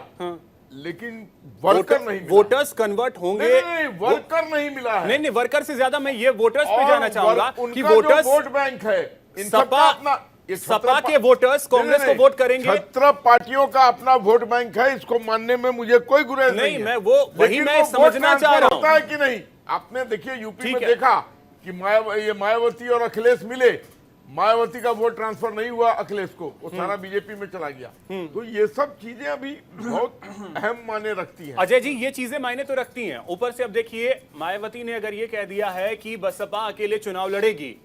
लेकिन वर्कर नहीं मिला। वोटर्स कन्वर्ट होंगे। नहीं, वर्कर नहीं मिला है। नहीं, वर्कर से ज्यादा मैं ये वोटर्स पे और जाना चाहूंगा कि उनका जो वोटर्स वोट बैंक है, इन सबका अपना, ये सपा छत्र के वोटर्स कांग्रेस नहीं, को वोट करेंगे। छत्र पार्टियों का अपना वोट बैंक है, इसको मानने में मुझे कोई गुरेज नहीं है। मैं वही लेकिन मैं वो समझना वोट चाह ट्रांसफर रहा होता हूं। है कि नहीं? आपने देखिए यूपी ठीक में है। देखा कि मायावती और अखिलेश मिले, मायावती का वोट ट्रांसफर नहीं हुआ अखिलेश को, वो सारा बीजेपी में चला गया। तो ये सब चीजें अभी बहुत अहम मायने रखती हैं। अजय जी, ये चीजें मायने तो रखती हैं। ऊपर से अब देखिए, मायावती ने अगर ये कह दिया है कि बसपा अकेले चुनाव लड़ेगी,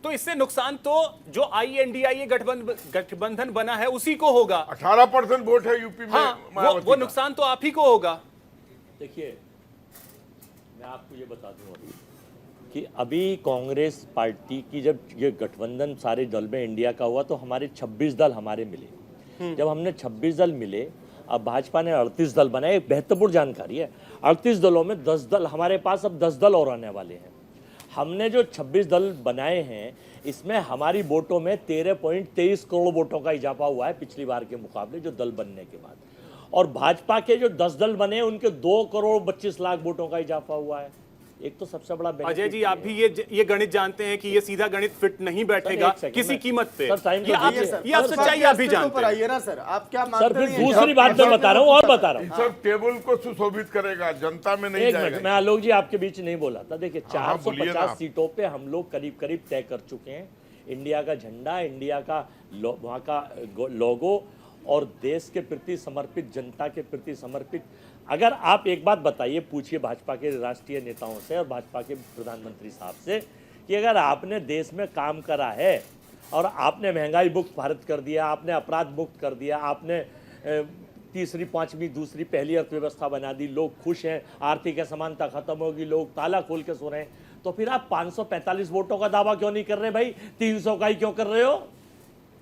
तो इससे नुकसान तो जो INDIA गठबंधन बना है उसी को होगा। 18% वोट है यूपी में। हाँ, मायावती वो का। नुकसान तो आप ही को होगा। देखिए, मैं आपको ये बता दूं अभी कि अभी कांग्रेस पार्टी की जब ये गठबंधन सारे दल में इंडिया का हुआ तो हमारे 26 दल हमारे मिले। जब हमने 26 दल मिले, अब भाजपा ने 38 दल बनाए। एक महत्वपूर्ण जानकारी है, 38 दलों में 10 दल हमारे पास, अब 10 दल और आने वाले हैं। हमने जो 26 दल बनाए हैं, इसमें हमारी वोटों में 13.23 करोड़ वोटों का इजाफा हुआ है पिछली बार के मुकाबले, जो दल बनने के बाद। और भाजपा के जो 10 दल बने हैं, उनके 2 करोड़ 25 लाख वोटों का इजाफा हुआ है। एक तो सबसे बड़ा अजय जी, आप भी ये गणित जानते हैं कि ये सीधा गणित फिट नहीं बैठेगा किसी कीमत पे। ये आप सच्चाई आप भी जानते हैं। आइए ना सर, आप क्या सर, मानते फिर हैं? दूसरी बात मैं बता रहा हूँ और बता रहा हूँ। सब टेबल को सुशोभित करेगा, जनता में नहीं एक जाएगा। मिनट, मैं आलोक जी आपके बीच नहीं बोला था। देखिए, हाँ, बोलिए ना 450 आप। सीटों पे हम लोग करीब करीब तय कर चुके हैं। इंडिया का झंडा, इंडिया का वहाँ का लोगो और देश के प्रति समर्पित, जनता के प्रति समर्पित। अगर आप एक बात बताइए, पूछिए भाजपा के राष्ट्रीय नेताओं से और भाजपा के प्रधानमंत्री साहब से कि अगर आपने देश में काम करा है और आपने महंगाई मुक्त भारत कर दिया, आपने अपराध मुक्त कर दिया, आपने तीसरी, पांचवी, दूसरी, पहली अर्थव्यवस्था बना दी, लोग खुश हैं, आर्थिक असमानता खत्म होगी, लोग ताला खोल के सो रहे हैं, तो फिर आप 545 वोटों का दावा क्यों नहीं कर रहे भाई? 300 का ही क्यों कर रहे हो?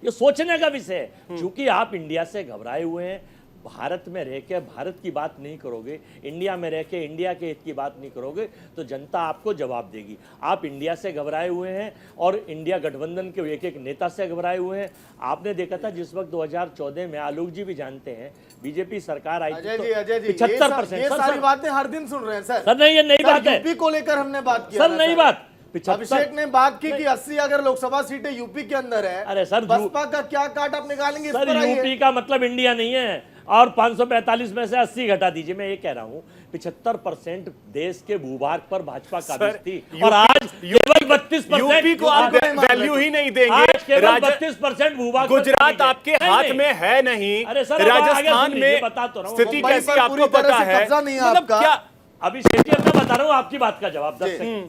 ये सोचने का विषय है। क्योंकि आप इंडिया से घबराए हुए हैं, भारत में रह के भारत की बात नहीं करोगे, इंडिया में रह के इंडिया के हित की बात नहीं करोगे, तो जनता आपको जवाब देगी। आप इंडिया से घबराए हुए हैं और इंडिया गठबंधन के एक एक नेता से घबराए हुए हैं। आपने देखा था जिस वक्त 2014 में, आलोक जी भी जानते हैं, बीजेपी सरकार आई थी, अजय तो जी, 75%। ये सारी बातें हर दिन सुन रहे हैं सर। सर नहीं, ये नई बात है। यूपी को लेकर हमने बात की सर नई बात, अभिषेक ने बात की कि 80 अगर लोकसभा सीटें यूपी के अंदर है, अरे सर, बसपा का क्या काट आप निकालेंगे? इस सर, पर आइए। यूपी का मतलब इंडिया नहीं है। और 545 में से 80 घटा दीजिए। मैं ये कह रहा हूँ 75% देश के भूभाग पर भाजपा काबिज थी और आज केवल 32% यूपी को आप वैल्यू ही नहीं देंगे। आज केवल 32% भूभाग पर गुजरात आपके हाथ में है नहीं। अरे सर, राजस्थान में बता तो रहा हूँ, स्थिति कैसी आपको पता है? मतलब क्या अभिषेक जी, मैं बता रहा हूँ आपकी बात का जवाब 10 सेकंड।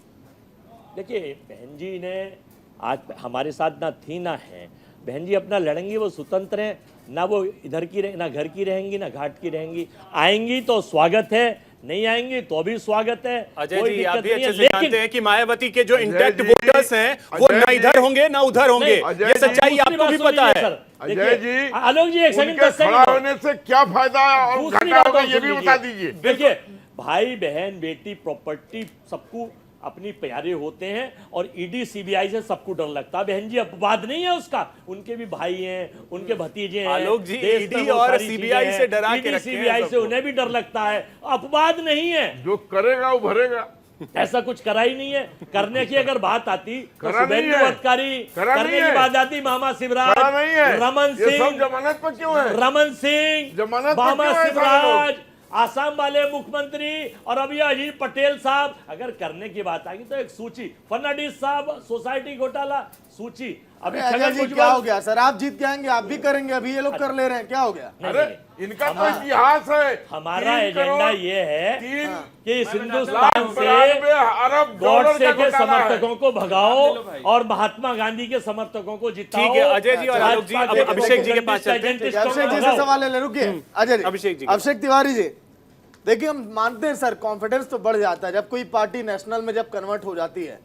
देखिए, बहन जी ने आज हमारे साथ ना थी ना है। बहन जी अपना लड़ेंगी, वो स्वतंत्र हैं, ना वो इधर की ना घर की रहेंगी ना घाट की रहेंगी। आएंगी तो स्वागत है, नहीं आएंगी तो भी स्वागत है। अजय जी, आप भी अच्छे से जानते हैं कि मायावती के जो इंटैक्ट वोटर्स हैं वो ना इधर होंगे ना उधर होंगे। ये सच्चाई आपको भी पता है। अजय जी, आलोक जी, एक सेकंड, 10 खड़ा सेकंड। होने से क्या फायदा और घाटा होगा, ये भी बता दीजिए। देखिए, भाई बहन बेटी प्रॉपर्टी सबको अपनी प्यारे होते हैं और ईडी सीबीआई से सबको डर लगता है। बहन जी अपवाद नहीं है उसका, उनके भी भाई हैं, उनके भतीजे हैं। आलोक जी, देश में ईडी वो और सारी सीबीआई चीजें से हैं। डरा के ईडी रखे हैं सीबीआई से सबको। उन्हें भी डर लगता है, अपवाद नहीं है। जो करेगा वो भरेगा। ऐसा कुछ करा ही नहीं है। करने की अगर बात आती तो करा नहीं शुभेंदु है। अधिकारी, करा करने नहीं की है। बात आती मामा शिवराज, करा नहीं है। रमन ये सब सिंह, जमानत पर क्यों है? रमन सिंह, जमानत पर मामा क्यों है सारे शिवराज, आसाम वाले मुख्यमंत्री और अभी अजीत पटेल साहब। अगर करने की बात आ गई तो एक सूची, फडणवीस साहब सोसाइटी घोटाला सूची। अभी अजय छगन जी भुजबल- क्या हो गया सर? आप जीत के आएंगे, आप भी करेंगे, अभी ये लोग कर ले रहे हैं, क्या हो गया? नहीं, अरे नहीं, नहीं। इनका तो इतिहास है। हमारा 3 एजेंडा करोड़ ये है 3 कि इस हिंदुस्तान लाख से 92 अरब डॉलर गॉडसे का के घोटाला है। समर्थकों को भगाओ और महात्मा गांधी के समर्थकों को जिताओ। ठीक है, अजय जी और आलोक जी, अब भाजपा के अभिषेक जी के पास चलते हैं। प्रोपेगेंडिस्ट को अभिषेक जी से भगाओ। सवाल ले रुकिए अजय जी। अभिषेक जी। अभिषेक तिवारी जी, देखिए हम मानते हैं सर, कॉन्फिडेंस तो बढ़ जाता है जब कोई पार्टी नेशनल में जब कन्वर्ट हो जाती है,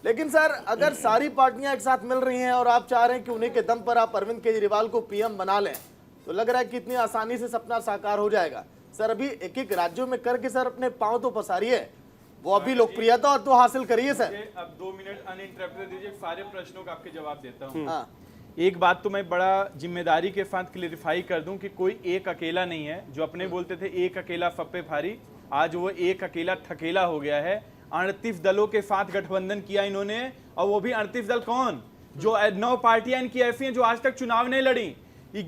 लेकिन सर अगर सारी पार्टियां एक साथ मिल रही हैं और आप चाह रहे हैं कि उन्हीं के दम पर आप अरविंद केजरीवाल को पीएम बना लें, तो लग रहा है कि इतनी आसानी से सपना साकार हो जाएगा। सर अभी एक एक राज्यों में करके सर अपने पांव तो पसारिए, वो अभी लोकप्रियता तो हासिल करिए सर। अब 2 मिनट अनइंटरप्टेड दीजिए, सारे प्रश्नों का आपके जवाब देता हूँ। हाँ एक बात तो मैं बड़ा जिम्मेदारी के साथ क्लियरिफाई कर दूं कि कोई एक अकेला नहीं है। जो अपने बोलते थे एक अकेला फप्पे फारी, आज वो एक अकेला थकेला हो गया है। 38 दलों के साथ गठबंधन किया इन्होंने, और वो भी 38 दल कौन, जो 9 पार्टियां इनकी ऐसी हैं जो आज तक चुनाव नहीं लड़ी।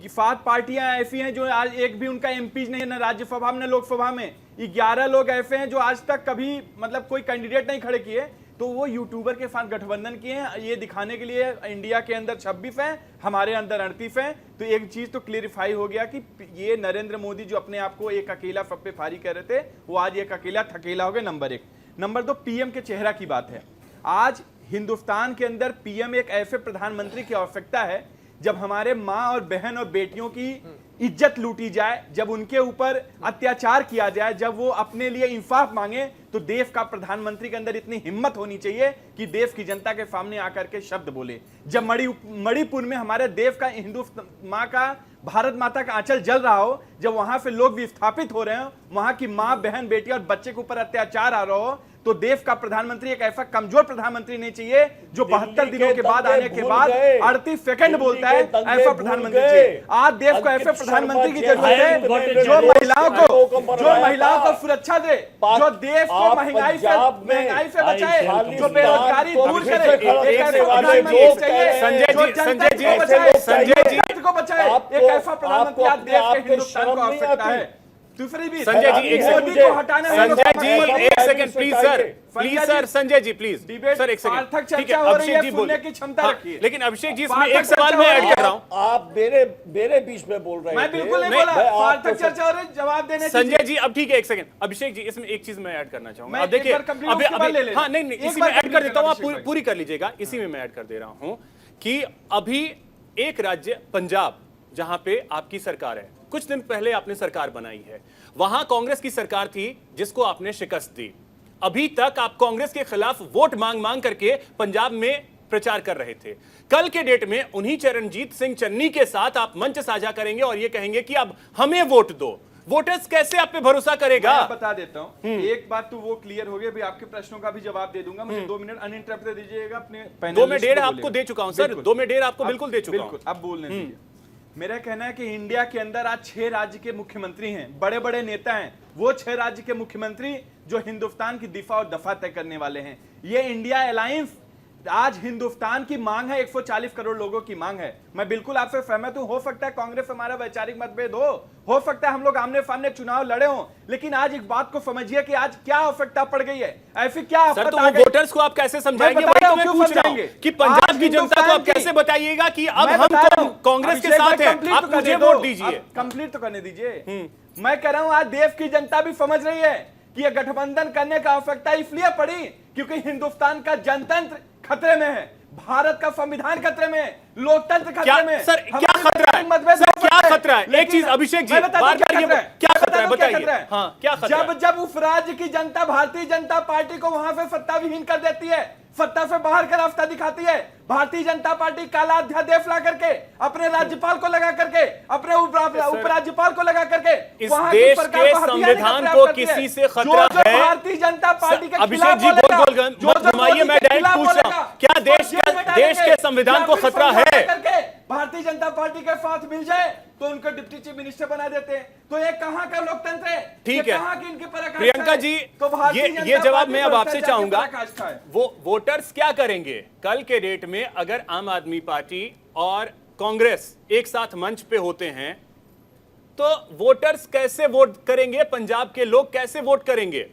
7 पार्टियां ऐसी हैं जो आज एक भी उनका एमपी नहीं है, न राज्यसभा में न लोकसभा में। 11 लोग ऐसे हैं जो आज तक कभी मतलब कोई कैंडिडेट नहीं खड़े किए, तो वो यूट्यूबर के साथ गठबंधन किए हैं ये दिखाने के लिए इंडिया के अंदर 26 हैं, हमारे अंदर 38 हैं। तो एक चीज तो क्लियरिफाई हो गया कि ये नरेंद्र मोदी जो अपने आप को एक अकेला फप्पे फारी कह रहे थे, वो आज एक अकेला थकेला हो गया। नंबर 1। नंबर 2, पीएम के चेहरा की बात है। आज हिंदुस्तान के अंदर पीएम एक ऐसे प्रधानमंत्री की आवश्यकता है जब हमारे माँ और बहन और बेटियों की इज्जत लूटी जाए, जब उनके ऊपर अत्याचार किया जाए, जब वो अपने लिए इंसाफ मांगे, तो देश का प्रधानमंत्री के अंदर इतनी हिम्मत होनी चाहिए कि देश की जनता के सामने आकर के शब्द बोले। जब मणिपुर में हमारे देश का हिंदू माँ का, भारत माता का आंचल जल रहा हो, जब वहां पे लोग विस्थापित हो रहे हो, वहां की माँ बहन बेटी और बच्चे के ऊपर अत्याचार आ रहा हो, तो देश का प्रधानमंत्री एक ऐसा कमजोर प्रधानमंत्री नहीं चाहिए जो 72 दिनों के बाद आने के बाद 38 सेकंड बोलता है। ऐसा प्रधानमंत्री चाहिए। आज देश को ऐसे प्रधानमंत्री की जरूरत है जो महिलाओं को सुरक्षा दे, जो देश को महंगाई से बचाए, जो बेरोजगारी दूर करे। एक ऐसा प्रधानमंत्री चाहिए संजय जी को बचाए। एक ऐसा प्रधानमंत्री आज देश के हिंदुस्तान को आवश्यकता है। दूसरी भी संजय जी एक मोदी को हटाने में संजय जी एक second please sir Sanjay ji please debate sir एक सेकंड सार्थक ठीक है चर्चा हो रही अभिषेक है, जी सुनने बोलिए की क्षमता हाँ, रखिए। लेकिन अभिषेक जी इसमें सार्थक एक सवाल चर्चा मैं हो ऐड रही कर रहा हूँ। आप मेरे बीच में बोल रहे मैं थे। बिल्कुल नहीं मैं बोला, आपको सार्थक चर्चा हो रही है, जवाब देने संजय जी अब ठीक है एक सेकंड अभिषेक जी इसमें एक चीज मैं ऐड करना चाहूंगा। मैं अब देखिए एक बार complete अभी उसके बाद ले अभी लेना। हाँ नहीं एक इसी बार में ऐड कर complete देता हूँ, आप अभिषेक भाई। पूरी कर लीजिएगा। इसी में मैं ऐड कर दे रहा हूँ कि अभी एक राज्य पंजाब जहां पे आपकी सरकार है, कुछ दिन पहले आपने सरकार बनाई है, वहां कांग्रेस की सरकार थी जिसको आपने शिकस्त दी। अभी तक आप कांग्रेस के खिलाफ वोट मांग मांग करके पंजाब में प्रचार कर रहे थे। कल के डेट में उन्हीं चरणजीत सिंह चन्नी के साथ आप मंच साझा करेंगे और ये कहेंगे कि अब हमें वोट दो। वोटर्स कैसे आप पे भरोसा करेगा? मैं बता देता हूँ, एक बात तो वो क्लियर हो गई। अभी आपके प्रश्नों का भी जवाब दे दूंगा। मुझे 2 मिनट अनइंटरप्टेड दीजिएगा अपने 2 में 1.5 आपको दे चुका हूं सर, 2 में 1.5 आपको बिल्कुल दे चुका हूं। अब बोलने दीजिए। मेरा कहना है कि इंडिया के अंदर आज 6 राज्य के मुख्यमंत्री हैं, बड़े बड़े नेता हैं। वो 6 राज्य के मुख्यमंत्री जो हिंदुस्तान की दिफा और दफा तय करने वाले हैं। ये इंडिया अलायंस आज हिंदुस्तान की मांग है, 140 करोड़ लोगों की मांग है। मैं बिल्कुल आपसे सहमत हूं। हो सकता है कांग्रेस हमारा वैचारिक मतभेद हो सकता है हम लोग आमने सामने चुनाव लड़े हों, लेकिन आज एक बात को समझिए कि आज क्या आवश्यकता पड़ गई है, ऐसी क्या सर तो आ वो गई? वोटर्स को आप कैसे समझाएंगे? मैं वही बता तो रहा मैं हूं, पूछ क्यों रहा हूं समझाएंगे? कि पंजाब आज की जनता को आप हिंदुस्तान कैसे बताइएगा कि अब मैं हम बता रहा हूं, कांग्रेस के अभिषेक साथ भाई, हैं, complete आप तो मुझे करने दो, वोट दीजिए। आप कंप्लीट तो करने दीजिए। मैं कह रहा हूं आज देश की जनता भी समझ रही है कि यह गठबंधन करने का आवश्यकता इसलिए पड़ी क्योंकि हिंदुस्तान का जनतंत्र खतरे में है, भारत का संविधान खतरे में है, लोकतंत्र खतरे में। सर क्या खतरा है? सर क्या खतरा है? एक चीज अभिषेक जी बार-बार ये क्या खतरा है बताइए। हाँ क्या खतरा है? जब उस राज्य की जनता भारतीय जनता पार्टी को वहां से सत्ता विहीन कर देती है, सत्ता से बाहर का रास्ता दिखाती है। भारतीय जनता पार्टी काला अध्यादेश ला करके, अपने राज्यपाल को लगा करके, अपने उपराज्यपाल को लगा करके इस देश के संविधान को किसी से खतरा है? भारतीय जनता पार्टी के अभिषेक जी गोल घुमाइए, मैं डायरेक्ट पूछ रहा हूं, क्या देश के संविधान को खतरा है? भारतीय जनता पार्टी के साथ मिल जाए तो उनको डिप्टी चीफ मिनिस्टर बना देते हैं। तो ये कहाँ का लोकतंत्र है? ठीक है कहाँ की इनकी पराकाष्ठा प्रियंका है? जी, तो ये जवाब मैं अब आपसे चाहूंगा। पराकाष्ठा है। वो वोटर्स क्या करेंगे कल के डेट में अगर आम आदमी पार्टी और कांग्रेस एक साथ मंच पे होते हैं? तो वोटर्स कैसे वोट करेंगे? पंजाब के लोग कैसे वोट करेंगे?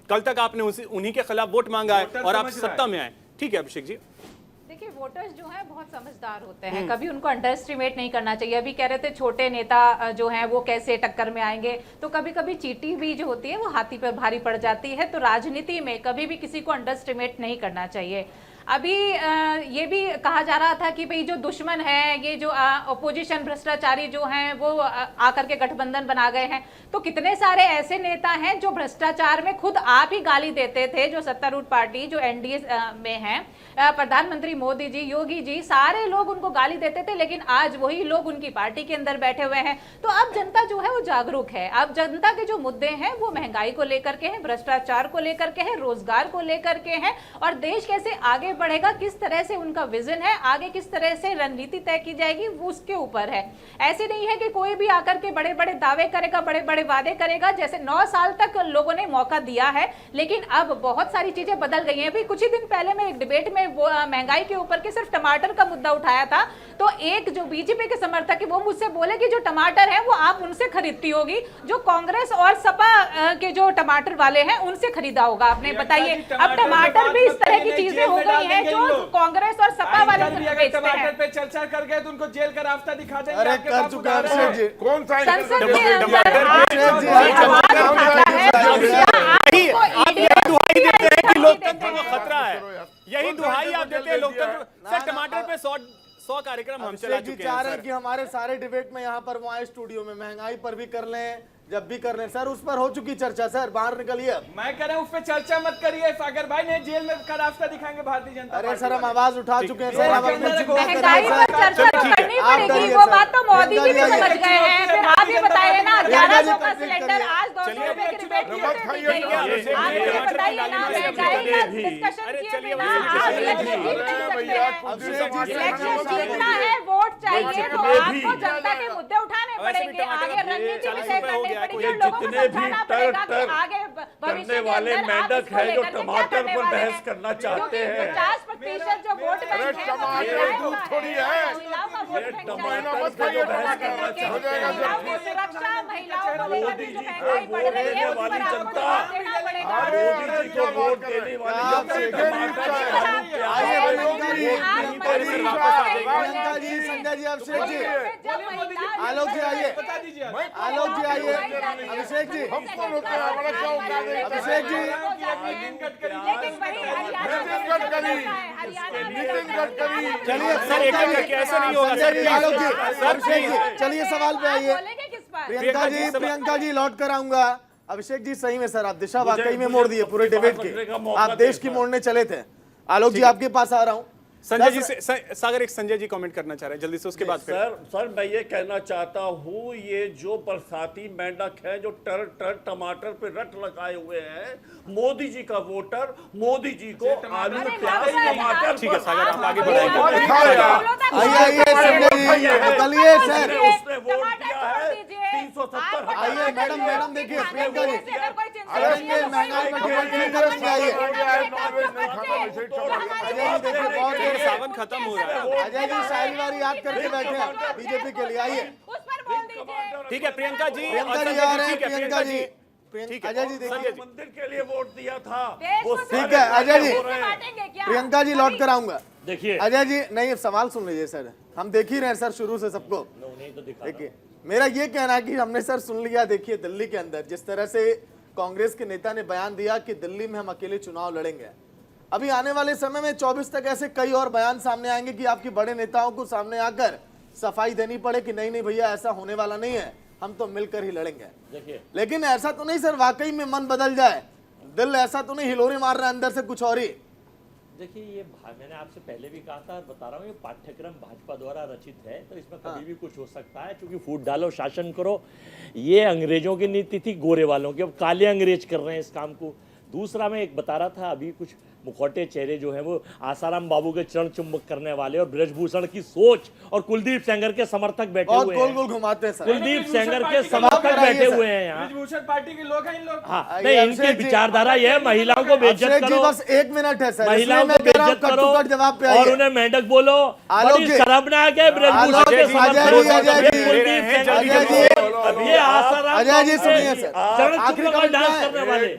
कल तक आपने उन्हीं के खिलाफ वोट मांगा है और आप सत्ता में आए। ठीक है अभिषेक जी, देखिए वोटर्स जो हैं बहुत समझदार होते हैं, कभी उनको अंडर एस्टिमेट नहीं करना चाहिए। अभी कह रहे थे छोटे नेता जो हैं वो कैसे टक्कर में आएंगे, तो कभी कभी चींटी भी जो होती है वो हाथी पर भारी पड़ जाती है। तो राजनीति में कभी भी किसी को अंडर एस्टिमेट नहीं करना चाहिए। अभी ये भी कहा जा रहा था कि भाई जो दुश्मन है, ये जो अपोजिशन भ्रष्टाचारी जो हैं वो आकर के गठबंधन बना गए हैं। तो कितने सारे ऐसे नेता हैं जो भ्रष्टाचार में खुद आप ही गाली देते थे, जो सत्तारूढ़ पार्टी जो एनडीए में है, प्रधानमंत्री मोदी जी, योगी जी, सारे लोग उनको गाली देते थे, लेकिन आज वही लोग उनकी पार्टी के अंदर बैठे हुए हैं। तो अब जनता जो है वो जागरूक है। अब जनता के जो मुद्दे हैं वो महंगाई को लेकर के हैं, भ्रष्टाचार को लेकर के हैं, रोजगार को लेकर के हैं, और देश कैसे आगे बढ़ेगा, किस तरह से उनका विजन है, आगे किस तरह से रणनीति तय की जाएगी, वो उसके ऊपर है। ऐसे नहीं है कि कोई भी आकर के बड़े बड़े दावे करेगा, बड़े बड़े वादे करेगा। जैसे 9 साल तक लोगों ने मौका दिया है, लेकिन अब बहुत सारी चीजें बदल गई हैं। अभी कुछ ही दिन पहले मैं एक डिबेट में वो महंगाई के ऊपर के सिर्फ टमाटर का मुद्दा उठाया था, तो एक जो बीजेपी के समर्थक है वो मुझसे बोले कि जो टमाटर है वो आप उनसे खरीदती होगी, जो कांग्रेस और सपा के जो टमाटर वाले हैं उनसे खरीदा होगा आपने। बताइए, अब टमाटर भी इस तरह की चीजें हो गई हैं जो कांग्रेस और सपा वाले टमाटर पे चर्चा कर गए तो उनको जेल का रास्ता दिखा देंगे। अरे कर चुका है अभिषेक जी, कौन सा संसद के अंदर दुहाई देते हैं कि लोकतंत्र को खतरा है, यही दुहाई आप देते हैं लोकतंत्र। सर टमाटर पे 100 कार्यक्रम हम चला चुके हैं। चाह रहे हैं कि हमारे सारे डिबेट में यहाँ पर वो आए स्टूडियो में, महंगाई पर भी कर लें, जब भी कर लें। सर उस पर हो चुकी चर्चा, सर बाहर निकलिए। मैं कह रहा हूँ उस पर चर्चा मत करिए। सागर भाई ने जेल में का रास्ता दिखाएंगे भारतीय जनता। अरे सर हम आवाज उठा चुके हैं सर, अब अपने महंगाई पर चर्चा तो करनी पड़ेगी, वो बात तो मोदी जी भी समझ गए हैं। फिर आप ये बताइए ना, 1100 का सिलेंडर आज 200 रुपए की डिबेट क्यों देती है? आप ये बताइए ना, महंगाई का डिस्कशन किए बिना आप इलेक्शन जीत नहीं सकते। इलेक्शन जीतना है, वोट चाहिए, तो आपको जनता के मुद्दे उठाने पड़ेंगे, आगे रणनीति भी तय करनी पड़ेगी, और लोगों को समझाना पड़ेगा कि आगे भविष्य के अंदर आप इसको लेकर के क्या करने वाले हैं। करना चाहते हैं। 50% जो वोट बैंक है वो थोड़ी है, महिलाओं का वोट बैंक महिलाओं की सुरक्षा, महिलाओं को लेकर के जो महंगाई बढ़ रही है उस पर आपको ध्यान देना पड़ेगा। वोट देने प्रियंका जी, संजय जी, अभिषेक जी, आलोक जी आइए, आलोक जी आइए, अभिषेक जी, अभिषेक जी, चलिए सर एक एक करके ऐसे नहीं होगा सर। आलोक जी, अभिषेक जी, चलिए सवाल पे आइए। प्रियंका जी लौट कर आऊंगा। अभिषेक जी सही में सर आप दिशा वाकई में मोड़ दिए पूरे डिबेट के, आप देश की मोड़ने चले थे। आलोक जी आपके पास आ रहा हूं। संजय जी से सागर एक संजय जी कमेंट करना चाह रहे हैं जल्दी से, उसके बाद फिर सर मैं ये कहना चाहता हूँ, ये जो बरसाती मेंढक है जो टर टमाटर पे रट लगाए हुए हैं, मोदी जी का वोटर, मोदी जी को आलू प्याज टमाटर। ठीक है सागर आप आगे बढ़ाएंगे। आइए संजय जी निकलिए सर, उसने वोट दिया है 370। आइए मैडम देखिए प्रियंका जी, महंगाई का डिबेट नहीं करेंगे। आइए सावन खत्म हो रहा है। अजय जी शाहीवारी याद करके बैठे हैं बीजेपी के लिए। आइए ठीक है प्रियंका जी, प्रियंका जी आ रहे हैं, प्रियंका जी, अजय जी देखिए, मंदिर के लिए वोट दिया था वो ठीक है अजय जी, प्रियंका जी लौट कर आऊंगा। देखिए अजय जी नहीं सवाल सुन लीजिए सर, हम देख ही रहे हैं सर शुरू से सबको। देखिए मेरा ये कहना है कि हमने सर सुन लिया। देखिए दिल्ली के अंदर जिस तरह से कांग्रेस के नेता ने बयान दिया कि दिल्ली में हम अकेले चुनाव लड़ेंगे, अभी आने वाले समय में 24 तक ऐसे कई और बयान सामने आएंगे कि आपकी बड़े नेताओं को सामने आकर सफाई देनी पड़े कि नहीं भैया ऐसा होने वाला नहीं है, हम तो मिलकर ही लड़ेंगे। देखिए लेकिन ऐसा तो नहीं सर वाकई में मन बदल जाए, दिल ऐसा तो नहीं हिलोरे मार रहा है अंदर से कुछ और ही। देखिए मैंने आपसे पहले भी कहा था और बता रहा हूँ, ये पाठ्यक्रम भाजपा द्वारा रचित है, तो इसमें कभी भी कुछ हो सकता है, क्योंकि फूट डालो शासन करो, ये अंग्रेजों की नीति थी, गोरे वालों की, अब काले अंग्रेज कर रहे हैं इस काम को। दूसरा मैं एक बता रहा था, अभी कुछ मुखौटे चेहरे जो हैं वो आसाराम बाबू के चरण चुंबक करने वाले और ब्रजभूषण की सोच और कुलदीप सेंगर के समर्थक बैठे हुए हैं। गोल घुमाते हैं सर। कुलदीप सेंगर के समर्थक बैठे हुए हैं यहाँ। ब्रजभूषण पार्टी के लोग हैं इन लोग। हाँ, नहीं, इनकी विचारधारा यह है, महिलाओं को बेइज्जत करो, बस 1 मिनट है सर, महिलाओं को बेइज्जत करो जवाब पे और उन्हें मेंढक बोलो। बड़ी शर्मनाक है ब्रजभूषण के समर्थक कुलदीप सेंगर, ये आसाराम अजय जी सुनिए सर, आखिरी में डांस करने वाले,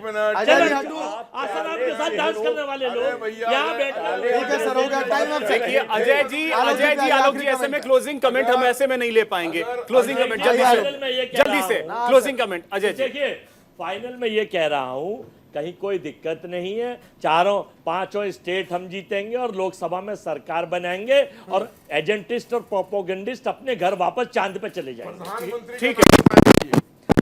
आसाराम के साथ डांस करने वाले लोग यहाँ बैठे। ठीक है सर, हो गया टाइम अब। देखिए अजय जी आलोक जी, ऐसे में क्लोजिंग कमेंट हम ऐसे में नहीं ले पाएंगे। क्लोजिंग कमेंट जल्दी से क्लोजिंग कमेंट अजय जी। देखिए फाइनल में ये कह रहा हूँ, कहीं कोई दिक्कत नहीं है, 4-5 स्टेट हम जीतेंगे और लोकसभा में सरकार बनाएंगे और एजेंटिस्ट और प्रोपोगेंडिस्ट अपने घर वापस चांद पे चले जाएंगे। ठीक है,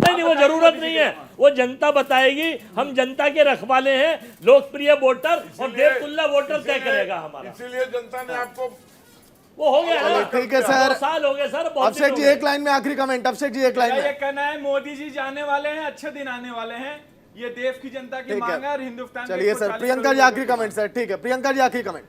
नहीं, वो जरूरत नहीं है, वो जनता बताएगी। हम जनता के रखवाले हैं, लोकप्रिय वोटर और देवतुल्य वोटर तय करेगा हमारा। इसीलिए जनता ने आपको वो हो गया ना। ठीक है सर, 2 साल हो गए सर। अभिषेक जी एक लाइन में आखिरी कमेंट। अभिषेक जी एक लाइन ये में। कहना है मोदी जी जाने वाले हैं, अच्छे दिन आने वाले हैं, ये देश की जनता की मांग है और हिंदुस्तान। चलिए सर, प्रियंका जी आखिरी कमेंट सर। ठीक है प्रियंका जी आखिरी कमेंट।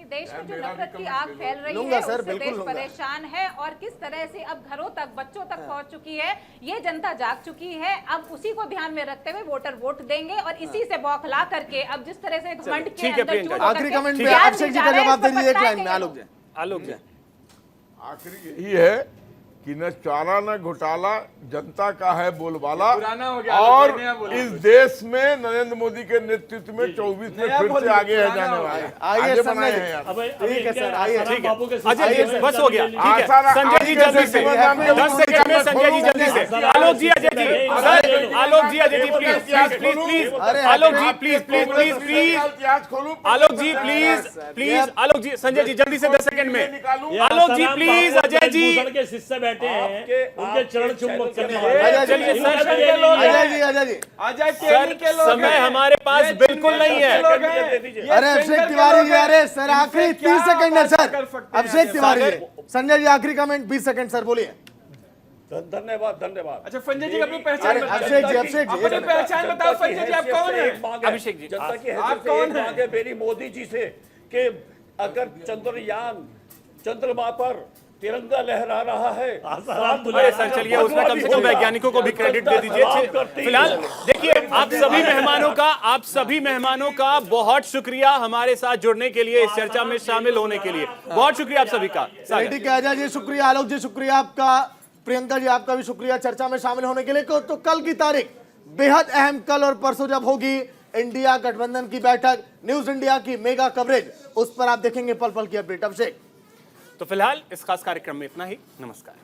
देश में जो नफरत की आग फैल रही लूंगा है सर, उससे बिल्कुल देश लूंगा। परेशान है और किस तरह से अब घरों तक, बच्चों तक पहुंच चुकी है, ये जनता जाग चुकी है। अब उसी को ध्यान में रखते हुए वोटर वोट देंगे और इसी से बौखला करके अब जिस तरह से घमंड के ठीक है, अंदर प्रियंका, चूर होकर आखिरी के कमेंट पे ज्ञान अभिषेक जी जा का रहे हैं, जवाब दे इसको दीजिए एक पता है लाइन कि में। ये आलोक जी। आलोक जी आखिरी यही है कि न चारा न घोटाला, जनता का है बोलबाला। पुराना हो गया, और नया बोलिए। इस देश में नरेंद्र मोदी के नेतृत्व में 24 में नया फिर से बोलिए, आगे है पुराना जाने हो वाला गया। है। आइए आगे संजय बनाए जी। हैं यार। ठीक है सर, आइए। अजय जी बस हो गया। ठीक है आसाराम संजय जी जल्दी से 10 सेकंड में संजय जी जल्दी से। Alok ji Ajay ji sir, Alok ji Ajay ji please Alok ji please इतिहास खोलूं, आलोक जी प्लीज आलोक जी, संजय जी जल्दी से 10 सेकंड में। आलोक जी प्लीज, अजय जी के शिष्य बैठे हैं, उनके चरण चुंबक करने अजय चलिए जी, सर, अजय जी, अजय जी। अजय सर के लोग समय हैं। हमारे पास ये बिल्कुल नहीं है। लोग हैं। अरे अभिषेक तिवारी जी, अरे सर आखिरी 30 सेकंड है सर। अभिषेक तिवारी जी, संजय जी आखिरी कमेंट 20 सेकंड सर, बोलिए। धन्यवाद धन्यवाद। अच्छा संजय जी अपनी पहचान अरे बताओ। अभिषेक जी, अभिषेक जी, अपनी पहचान बताओ संजय जी, आप कौन है? अभिषेक जी जनता की आप हैसियत से कौन एक हैं? मांग है मेरी मोदी जी से कि अगर चंद्रयान चंद्रमा पर तिरंगा लहरा रहा है, अरे सर चलिए, उसमें कम से कम वैज्ञानिकों को भी क्रेडिट दे दीजिए। फिलहाल देखिए, आप सभी मेहमानों का बहुत शुक्रिया हमारे साथ जुड़ने के लिए, इस चर्चा में शामिल होने के लिए। बहुत शुक्रिया आप सभी का। ठीक है अजय जी शुक्रिया, आलोक जी शुक्रिया आपका, प्रियंका जी आपका भी शुक्रिया चर्चा में शामिल होने के लिए। तो कल की तारीख बेहद अहम, कल और परसों जब होगी इंडिया गठबंधन की बैठक, न्यूज इंडिया की मेगा कवरेज, उस पर आप देखेंगे पल पल की अपडेट। अभिषेक, तो फिलहाल इस खास कार्यक्रम में इतना ही। नमस्कार।